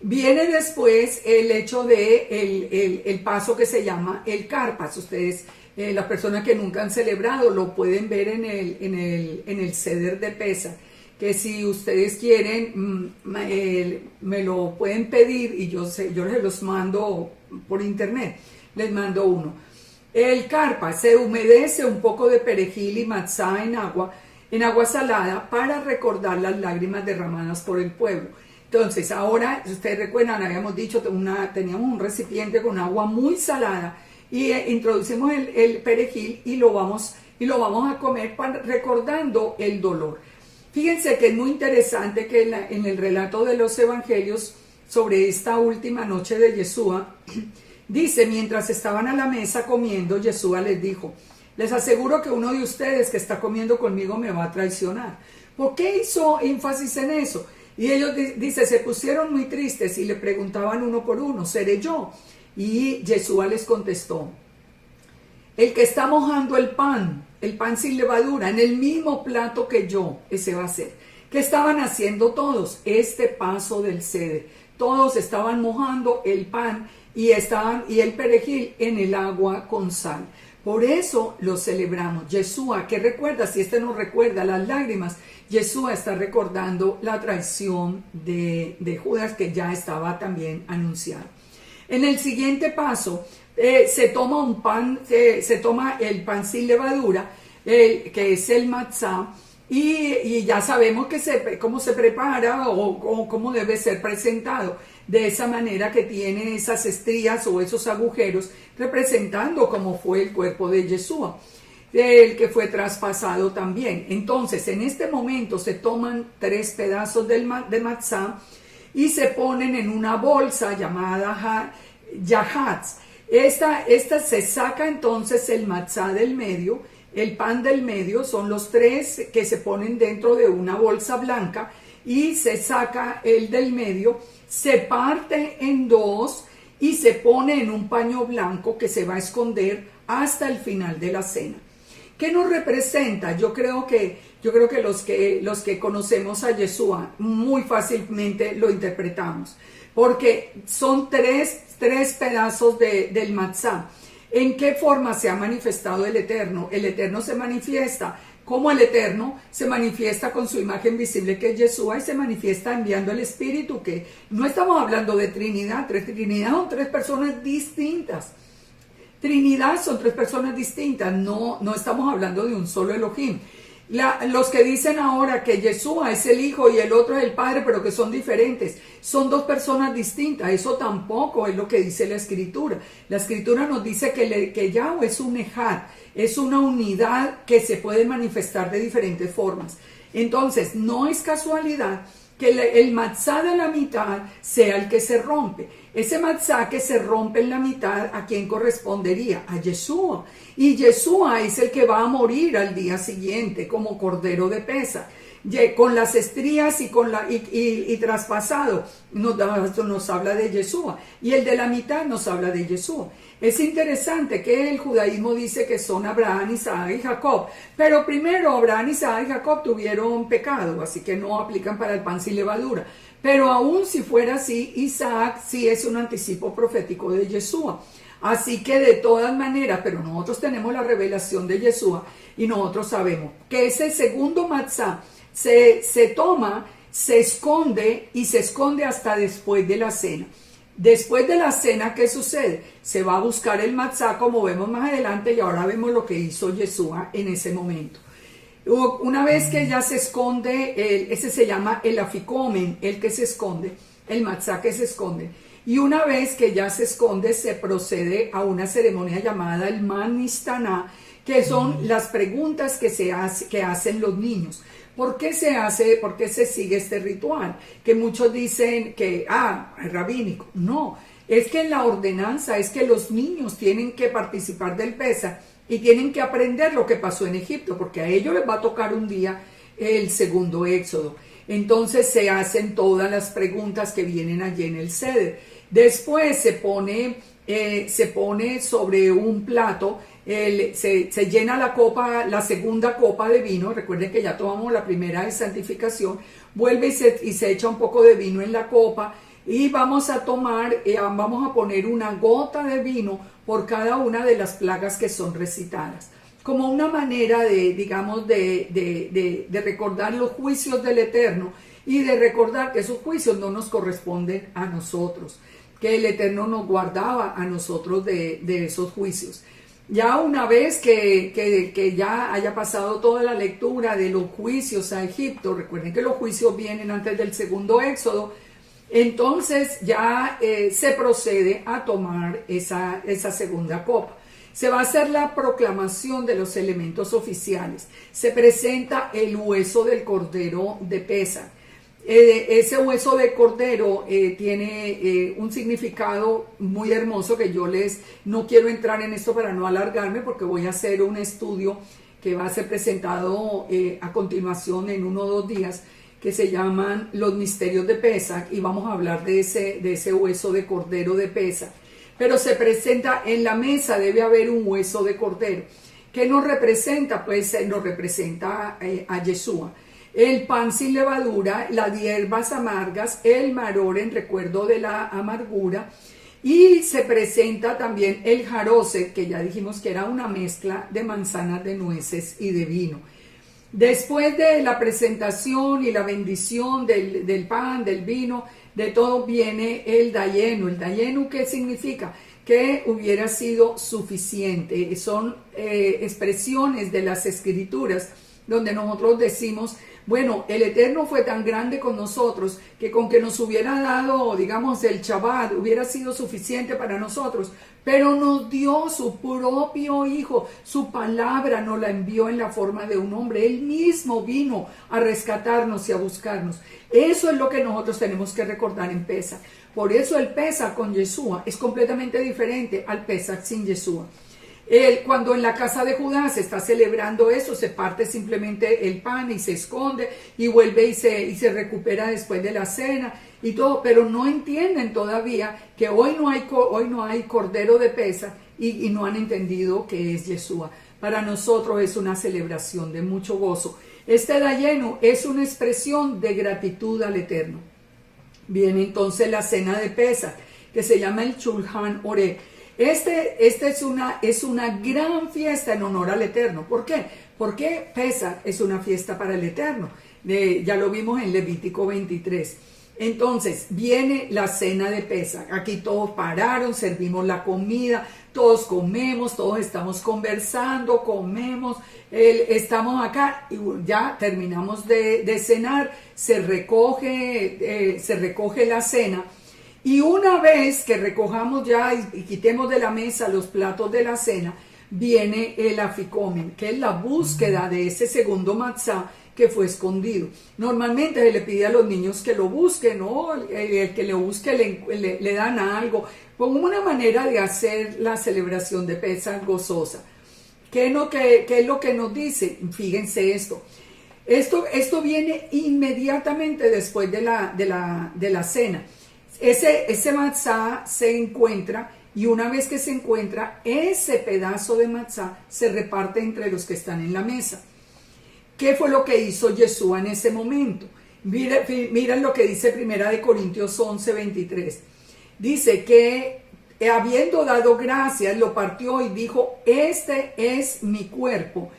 A: Viene después el hecho de el paso que se llama el Carpas. Ustedes, las personas que nunca han celebrado, lo pueden ver en el Seder de Pesaj, que si ustedes quieren, me lo pueden pedir y yo les los mando por internet, les mando uno. El Carpas se humedece un poco de perejil y matzá en agua salada para recordar las lágrimas derramadas por el pueblo. Entonces, ahora, si ustedes recuerdan, habíamos dicho, teníamos un recipiente con agua muy salada y introducimos el perejil y lo vamos a comer recordando el dolor. Fíjense que es muy interesante que en el relato de los evangelios sobre esta última noche de Yeshua, dice, mientras estaban a la mesa comiendo, Yeshua les dijo, les aseguro que uno de ustedes que está comiendo conmigo me va a traicionar. ¿Por qué hizo énfasis en eso? Y ellos, dice, se pusieron muy tristes y le preguntaban uno por uno, ¿seré yo? Y Yeshua les contestó, el que está mojando el pan sin levadura, en el mismo plato que yo, ese va a ser. ¿Qué estaban haciendo todos? Este paso del Seder. Todos estaban mojando el pan y el perejil en el agua con sal. Por eso lo celebramos. Yeshua, ¿qué recuerda? Si este nos recuerda las lágrimas, Yeshua está recordando la traición de Judas, que ya estaba también anunciada. En el siguiente paso, se toma el pan sin levadura, que es el matzá, y ya sabemos cómo se prepara o cómo debe ser presentado, de esa manera que tiene esas estrías o esos agujeros, representando cómo fue el cuerpo de Yeshua, el que fue traspasado también. Entonces, en este momento se toman 3 pedazos de matzá y se ponen en una bolsa llamada yahatz. Esta se saca entonces el matzá del medio, el pan del medio, son los 3 que se ponen dentro de una bolsa blanca, y se saca el del medio, se parte en 2 y se pone en un paño blanco que se va a esconder hasta el final de la cena. ¿Qué nos representa? Yo creo que los que conocemos a Yeshua muy fácilmente lo interpretamos, porque son 3 pedazos del matzá. ¿En qué forma se ha manifestado el Eterno? El Eterno se manifiesta como el Eterno se manifiesta con su imagen visible, que es Yeshua, y se manifiesta enviando el Espíritu, que no estamos hablando de Trinidad. Trinidad son 3 personas distintas. Trinidad son 3 personas distintas, no estamos hablando de un solo Elohim. Los que dicen ahora que Yeshua es el Hijo y el otro es el Padre, pero que son diferentes, son 2 personas distintas. Eso tampoco es lo que dice la Escritura. La Escritura nos dice que Yahweh es un Ejad, es una unidad que se puede manifestar de diferentes formas. Entonces, no es casualidad que el matzá de la mitad sea el que se rompe. Ese matzá que se rompe en la mitad, ¿a quién correspondería? A Yeshua. Y Yeshua es el que va a morir al día siguiente como cordero de Pesaj, con las estrías y traspasado. Nos habla de Yeshua. Y el de la mitad nos habla de Yeshua. Es interesante que el judaísmo dice que son Abraham, Isaac y Jacob, pero primero Abraham, Isaac y Jacob tuvieron pecado, así que no aplican para el pan sin levadura. Pero aún si fuera así, Isaac sí es un anticipo profético de Yeshua. Así que de todas maneras, pero nosotros tenemos la revelación de Yeshua y nosotros sabemos que ese segundo matzá se toma, se esconde y se esconde hasta después de la cena. Después de la cena, ¿qué sucede? Se va a buscar el matzá, como vemos más adelante, y ahora vemos lo que hizo Yeshua en ese momento. Una vez que ya se esconde, ese se llama el afikomen, el que se esconde, el matzá que se esconde. Y una vez que ya se esconde, se procede a una ceremonia llamada el Man Nistaná, que son las preguntas que hacen los niños. ¿Por qué se hace, por qué se sigue este ritual? Que muchos dicen que, es rabínico. No, es que en la ordenanza es que los niños tienen que participar del Pesaj y tienen que aprender lo que pasó en Egipto, porque a ellos les va a tocar un día el segundo éxodo. Entonces se hacen todas las preguntas que vienen allí en el Seder. Después se pone sobre un plato, se llena la copa, la segunda copa de vino. Recuerden que ya tomamos la primera de santificación. Vuelve y se echa un poco de vino en la copa y vamos a poner una gota de vino por cada una de las plagas que son recitadas, como una manera de recordar los juicios del Eterno y de recordar que esos juicios no nos corresponden a nosotros, que el Eterno nos guardaba a nosotros de esos juicios. Ya una vez que ya haya pasado toda la lectura de los juicios a Egipto, recuerden que los juicios vienen antes del segundo éxodo, entonces ya se procede a tomar esa segunda copa. Se va a hacer la proclamación de los elementos oficiales. Se presenta el hueso del cordero de Pesaj. Ese hueso de cordero tiene un significado muy hermoso que no quiero entrar en esto para no alargarme, porque voy a hacer un estudio que va a ser presentado a continuación en 1 o 2 días, que se llaman los misterios de Pesaj, y vamos a hablar de ese hueso de cordero de Pesaj. Pero se presenta en la mesa, debe haber un hueso de cordero. ¿Qué nos representa? Pues nos representa a Yeshua. El pan sin levadura, las hierbas amargas, el maror en recuerdo de la amargura, y se presenta también el jaroset, que ya dijimos que era una mezcla de manzanas, de nueces y de vino. Después de la presentación y la bendición del pan, del vino, de todo, viene el dayenu. ¿El dayenu qué significa? Que hubiera sido suficiente. Son expresiones de las Escrituras donde nosotros decimos, bueno, el Eterno fue tan grande con nosotros que con que nos hubiera dado, digamos, el Shabbat hubiera sido suficiente para nosotros, pero nos dio su propio Hijo, su palabra nos la envió en la forma de un hombre. Él mismo vino a rescatarnos y a buscarnos. Eso es lo que nosotros tenemos que recordar en Pesaj. Por eso el Pesaj con Yeshua es completamente diferente al Pesaj sin Yeshua. Cuando en la casa de Judá se está celebrando eso, se parte simplemente el pan y se esconde y vuelve y se recupera después de la cena y todo, pero no entienden todavía que hoy no hay cordero de Pesaj y no han entendido que es Yeshua. Para nosotros es una celebración de mucho gozo. Este dayenu es una expresión de gratitud al Eterno. Viene entonces la cena de Pesaj, que se llama el Shulchan Oreh. Esta es una gran fiesta en honor al Eterno. ¿Por qué? Porque Pesaj es una fiesta para el Eterno. Ya lo vimos en Levítico 23. Entonces, viene la cena de Pesaj. Aquí todos pararon, servimos la comida, todos comemos, todos estamos conversando, comemos, estamos acá y ya terminamos de cenar, se recoge la cena. Y una vez que recojamos ya y quitemos de la mesa los platos de la cena, viene el afikomen, que es la búsqueda de ese segundo matzá que fue escondido. Normalmente se le pide a los niños que lo busquen, ¿no? El que lo busque le dan algo, como una manera de hacer la celebración de Pesaj gozosa. ¿Qué es lo que nos dice? Fíjense esto. Esto viene inmediatamente después de la cena. Ese matzá se encuentra, y una vez que se encuentra, ese pedazo de matzá se reparte entre los que están en la mesa. ¿Qué fue lo que hizo Yeshua en ese momento? Miren lo que dice 1 Corintios 11:23. Dice que habiendo dado gracias, lo partió y dijo, este es mi cuerpo.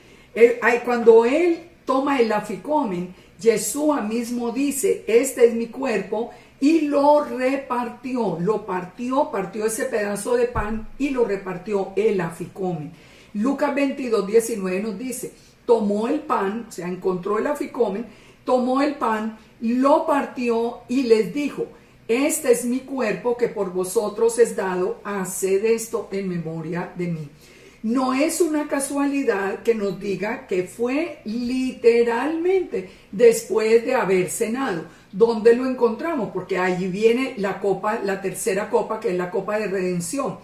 A: Cuando él toma el afikomen, Yeshua mismo dice, este es mi cuerpo, y lo repartió, partió ese pedazo de pan y lo repartió el afikomen. Lucas 22:19 nos dice, tomó el pan, o sea, encontró el afikomen, tomó el pan, lo partió y les dijo, este es mi cuerpo que por vosotros es dado, haced esto en memoria de mí. No es una casualidad que nos diga que fue literalmente después de haber cenado. ¿Dónde lo encontramos? Porque allí viene la copa, la tercera copa, que es la copa de redención.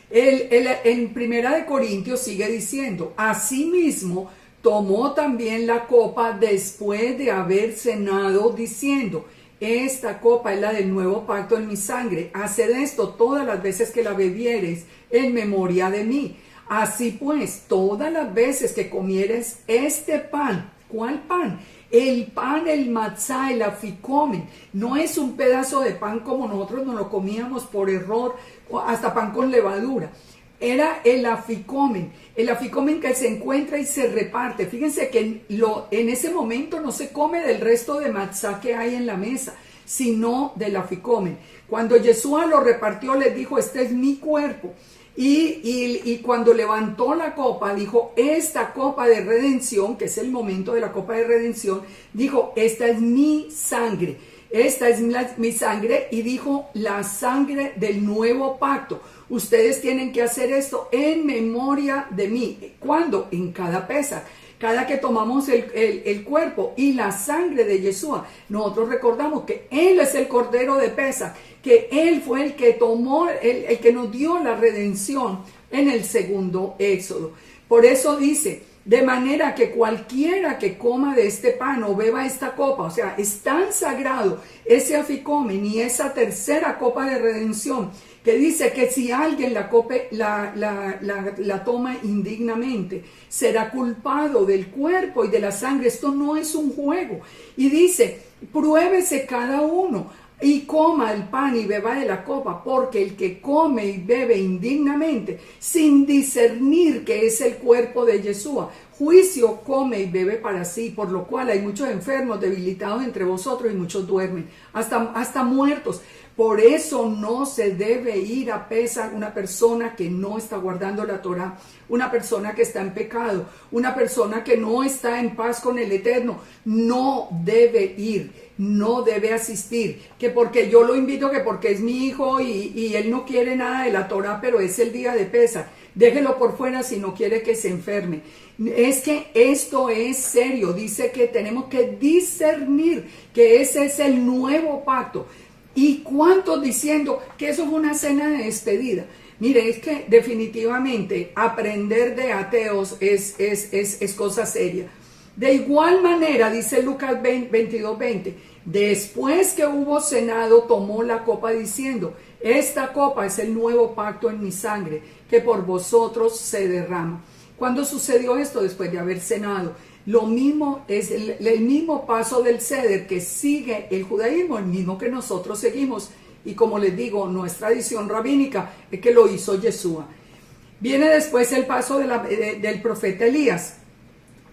A: En Primera de Corintios sigue diciendo, asimismo tomó también la copa después de haber cenado, diciendo, esta copa es la del nuevo pacto en mi sangre. Haced esto todas las veces que la bebiereis en memoria de mí. Así pues, todas las veces que comieres este pan, ¿cuál pan? El pan, el matzá, el aficomen. No es un pedazo de pan como nosotros nos lo comíamos por error, hasta pan con levadura. Era el aficomen que se encuentra y se reparte. Fíjense que en ese momento no se come del resto de matzá que hay en la mesa, sino del aficomen. Cuando Yeshua lo repartió, les dijo, este es mi cuerpo. Y cuando levantó la copa, dijo, esta copa de redención, que es el momento de la copa de redención, dijo, esta es mi sangre, esta es mi sangre, y dijo, la sangre del nuevo pacto. Ustedes tienen que hacer esto en memoria de mí. ¿Cuándo? En cada Pesaj. Cada que tomamos el cuerpo y la sangre de Yeshua, nosotros recordamos que Él es el Cordero de Pesaj, que Él fue el que tomó, el que nos dio la redención en el segundo éxodo. Por eso dice, de manera que cualquiera que coma de este pan o beba esta copa, o sea, es tan sagrado ese aficomen y esa tercera copa de redención, que dice que si alguien la toma indignamente, será culpado del cuerpo y de la sangre. Esto no es un juego. Y dice, pruébese cada uno y coma el pan y beba de la copa, porque el que come y bebe indignamente, sin discernir que es el cuerpo de Yeshua, juicio come y bebe para sí, por lo cual hay muchos enfermos, debilitados entre vosotros, y muchos duermen, hasta muertos. Por eso no se debe ir a Pesaj una persona que no está guardando la Torá, una persona que está en pecado, una persona que no está en paz con el Eterno. No debe ir, no debe asistir, que porque yo lo invito, que porque es mi hijo y él no quiere nada de la Torá, pero es el día de Pesaj. Déjelo por fuera si no quiere que se enferme. Es que esto es serio. Dice que tenemos que discernir que ese es el nuevo pacto. ¿Y cuántos diciendo que eso fue una cena de despedida? Mire, es que definitivamente aprender de ateos es cosa seria. De igual manera, dice Lucas 22:20, después que hubo cenado, tomó la copa diciendo, esta copa es el nuevo pacto en mi sangre, que por vosotros se derrama. ¿Cuándo sucedió esto? Después de haber cenado. Lo mismo es el mismo paso del Seder que sigue el judaísmo, el mismo que nosotros seguimos. Y como les digo, no es tradición rabínica, es que lo hizo Yeshua. Viene después el paso del profeta Elías,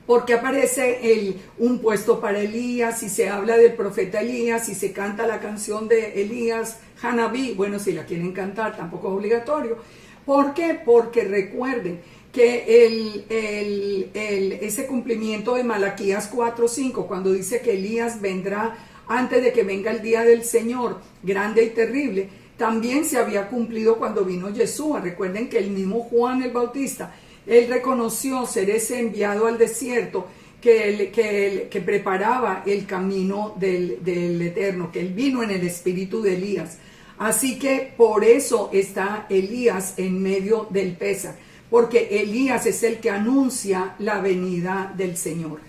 A: porque aparece un puesto para Elías, y se habla del profeta Elías, y se canta la canción de Elías, Hanabí. Bueno, si la quieren cantar, tampoco es obligatorio. ¿Por qué? Porque recuerden que ese cumplimiento de Malaquías 4:5, cuando dice que Elías vendrá antes de que venga el día del Señor, grande y terrible, también se había cumplido cuando vino Yeshua. Recuerden que el mismo Juan el Bautista, él reconoció ser ese enviado al desierto que preparaba el camino del Eterno, que él vino en el espíritu de Elías. Así que por eso está Elías en medio del Pesaj, porque Elías es el que anuncia la venida del Señor.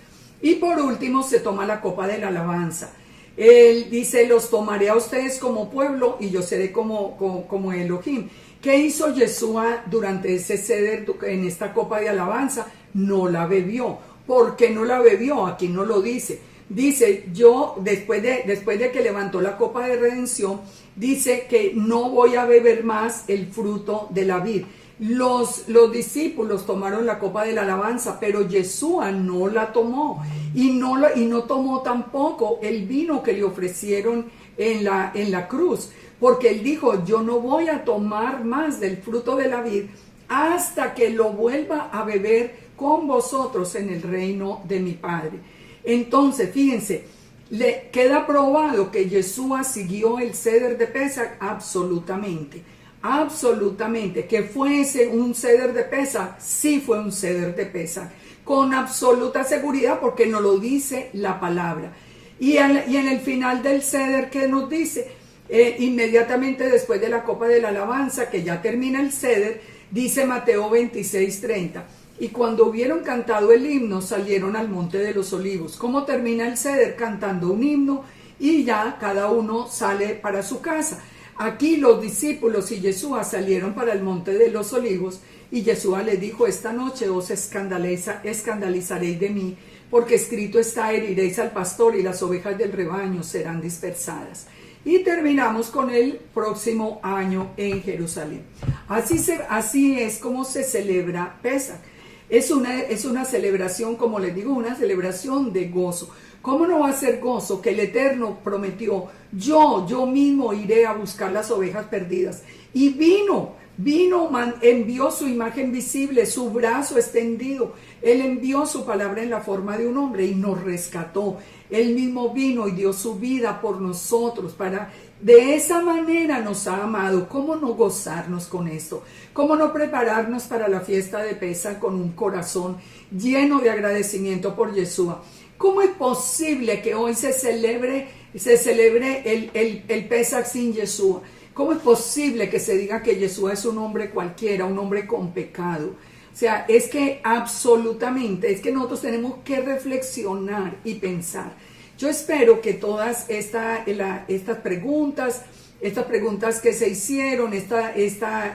A: Y por último se toma la copa de la alabanza. Él dice, los tomaré a ustedes como pueblo y yo seré como Elohim. ¿Qué hizo Yeshua durante ese ceder en esta copa de alabanza? No la bebió. ¿Por qué no la bebió? Aquí no lo dice. Dice, yo después de que levantó la copa de redención, dice que no voy a beber más el fruto de la vid. Los discípulos tomaron la copa de la alabanza, pero Yeshua no la tomó, y no tomó tampoco el vino que le ofrecieron en la cruz, porque él dijo, yo no voy a tomar más del fruto de la vid hasta que lo vuelva a beber con vosotros en el reino de mi Padre. Entonces, fíjense, le queda probado que Yeshua siguió el ceder de Pesaj absolutamente. absolutamente. ¿Que fuese un ceder de Pesaj? Sí fue un ceder de Pesaj, con absoluta seguridad, porque nos lo dice la palabra. Y en el final del ceder, ¿qué nos dice? Inmediatamente después de la copa de la alabanza, que ya termina el ceder, dice Mateo 26:30. Y cuando hubieron cantado el himno, salieron al monte de los olivos. ¿Cómo termina el ceder? Cantando un himno, y ya cada uno sale para su casa. Aquí los discípulos y Yeshua salieron para el monte de los olivos, y Yeshua les dijo: esta noche os escandalizaréis de mí, porque escrito está: heriréis al pastor y las ovejas del rebaño serán dispersadas. Y terminamos con el próximo año en Jerusalén. Así es como se celebra Pesaj. Es una celebración, como les digo, una celebración de gozo. ¿Cómo no va a ser gozo que el Eterno prometió: yo mismo iré a buscar las ovejas perdidas? Y envió su imagen visible, su brazo extendido. Él envió su palabra en la forma de un hombre y nos rescató. Él mismo vino y dio su vida por nosotros. De esa manera nos ha amado. ¿Cómo no gozarnos con esto? ¿Cómo no prepararnos para la fiesta de Pesaj con un corazón lleno de agradecimiento por Yeshua? ¿Cómo es posible que hoy se celebre el Pesaj sin Yeshua? ¿Cómo es posible que se diga que Yeshua es un hombre cualquiera, un hombre con pecado? O sea, es que absolutamente, es que nosotros tenemos que reflexionar y pensar. Yo espero que todas estas preguntas que se hicieron, esta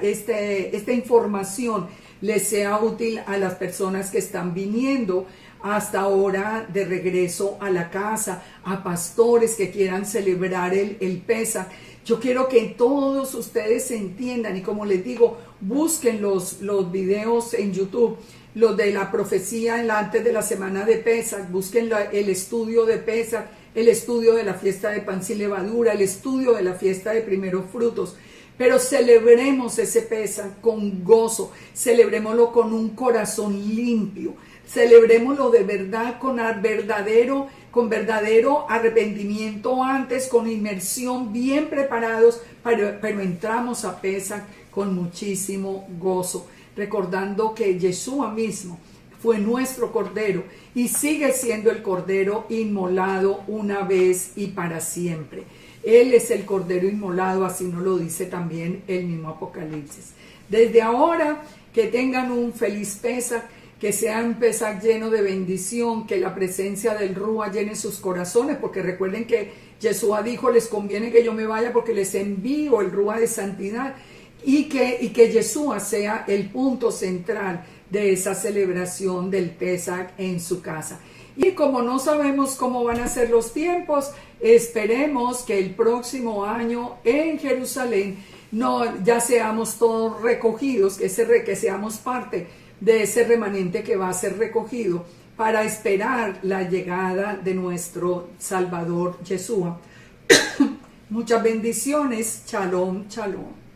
A: información les sea útil a las personas que están viniendo hasta ahora de regreso a la casa, a pastores que quieran celebrar el Pesaj. Yo quiero que todos ustedes entiendan, y como les digo, busquen los videos en YouTube, los de la profecía antes de la semana de Pesaj, busquen el estudio de Pesaj, el estudio de la fiesta de pan sin levadura, el estudio de la fiesta de primeros frutos. Pero celebremos ese Pesaj con gozo, celebrémoslo con un corazón limpio, celebrémoslo de verdad con verdadero arrepentimiento antes, con inmersión, bien preparados, pero entramos a Pesaj con muchísimo gozo, recordando que Yeshua mismo fue nuestro Cordero y sigue siendo el Cordero inmolado una vez y para siempre. Él es el Cordero inmolado, así nos lo dice también el mismo Apocalipsis. Desde ahora, que tengan un feliz Pesaj, que sea un Pesaj lleno de bendición, que la presencia del Rúa llene sus corazones, porque recuerden que Yeshua dijo: les conviene que yo me vaya porque les envío el Rúa de santidad, y que Yeshua sea el punto central de esa celebración del Pesaj en su casa. Y como no sabemos cómo van a ser los tiempos, esperemos que el próximo año en Jerusalén ya seamos todos recogidos, que seamos parte de ese remanente que va a ser recogido para esperar la llegada de nuestro Salvador Yeshua. Muchas bendiciones. Shalom, shalom.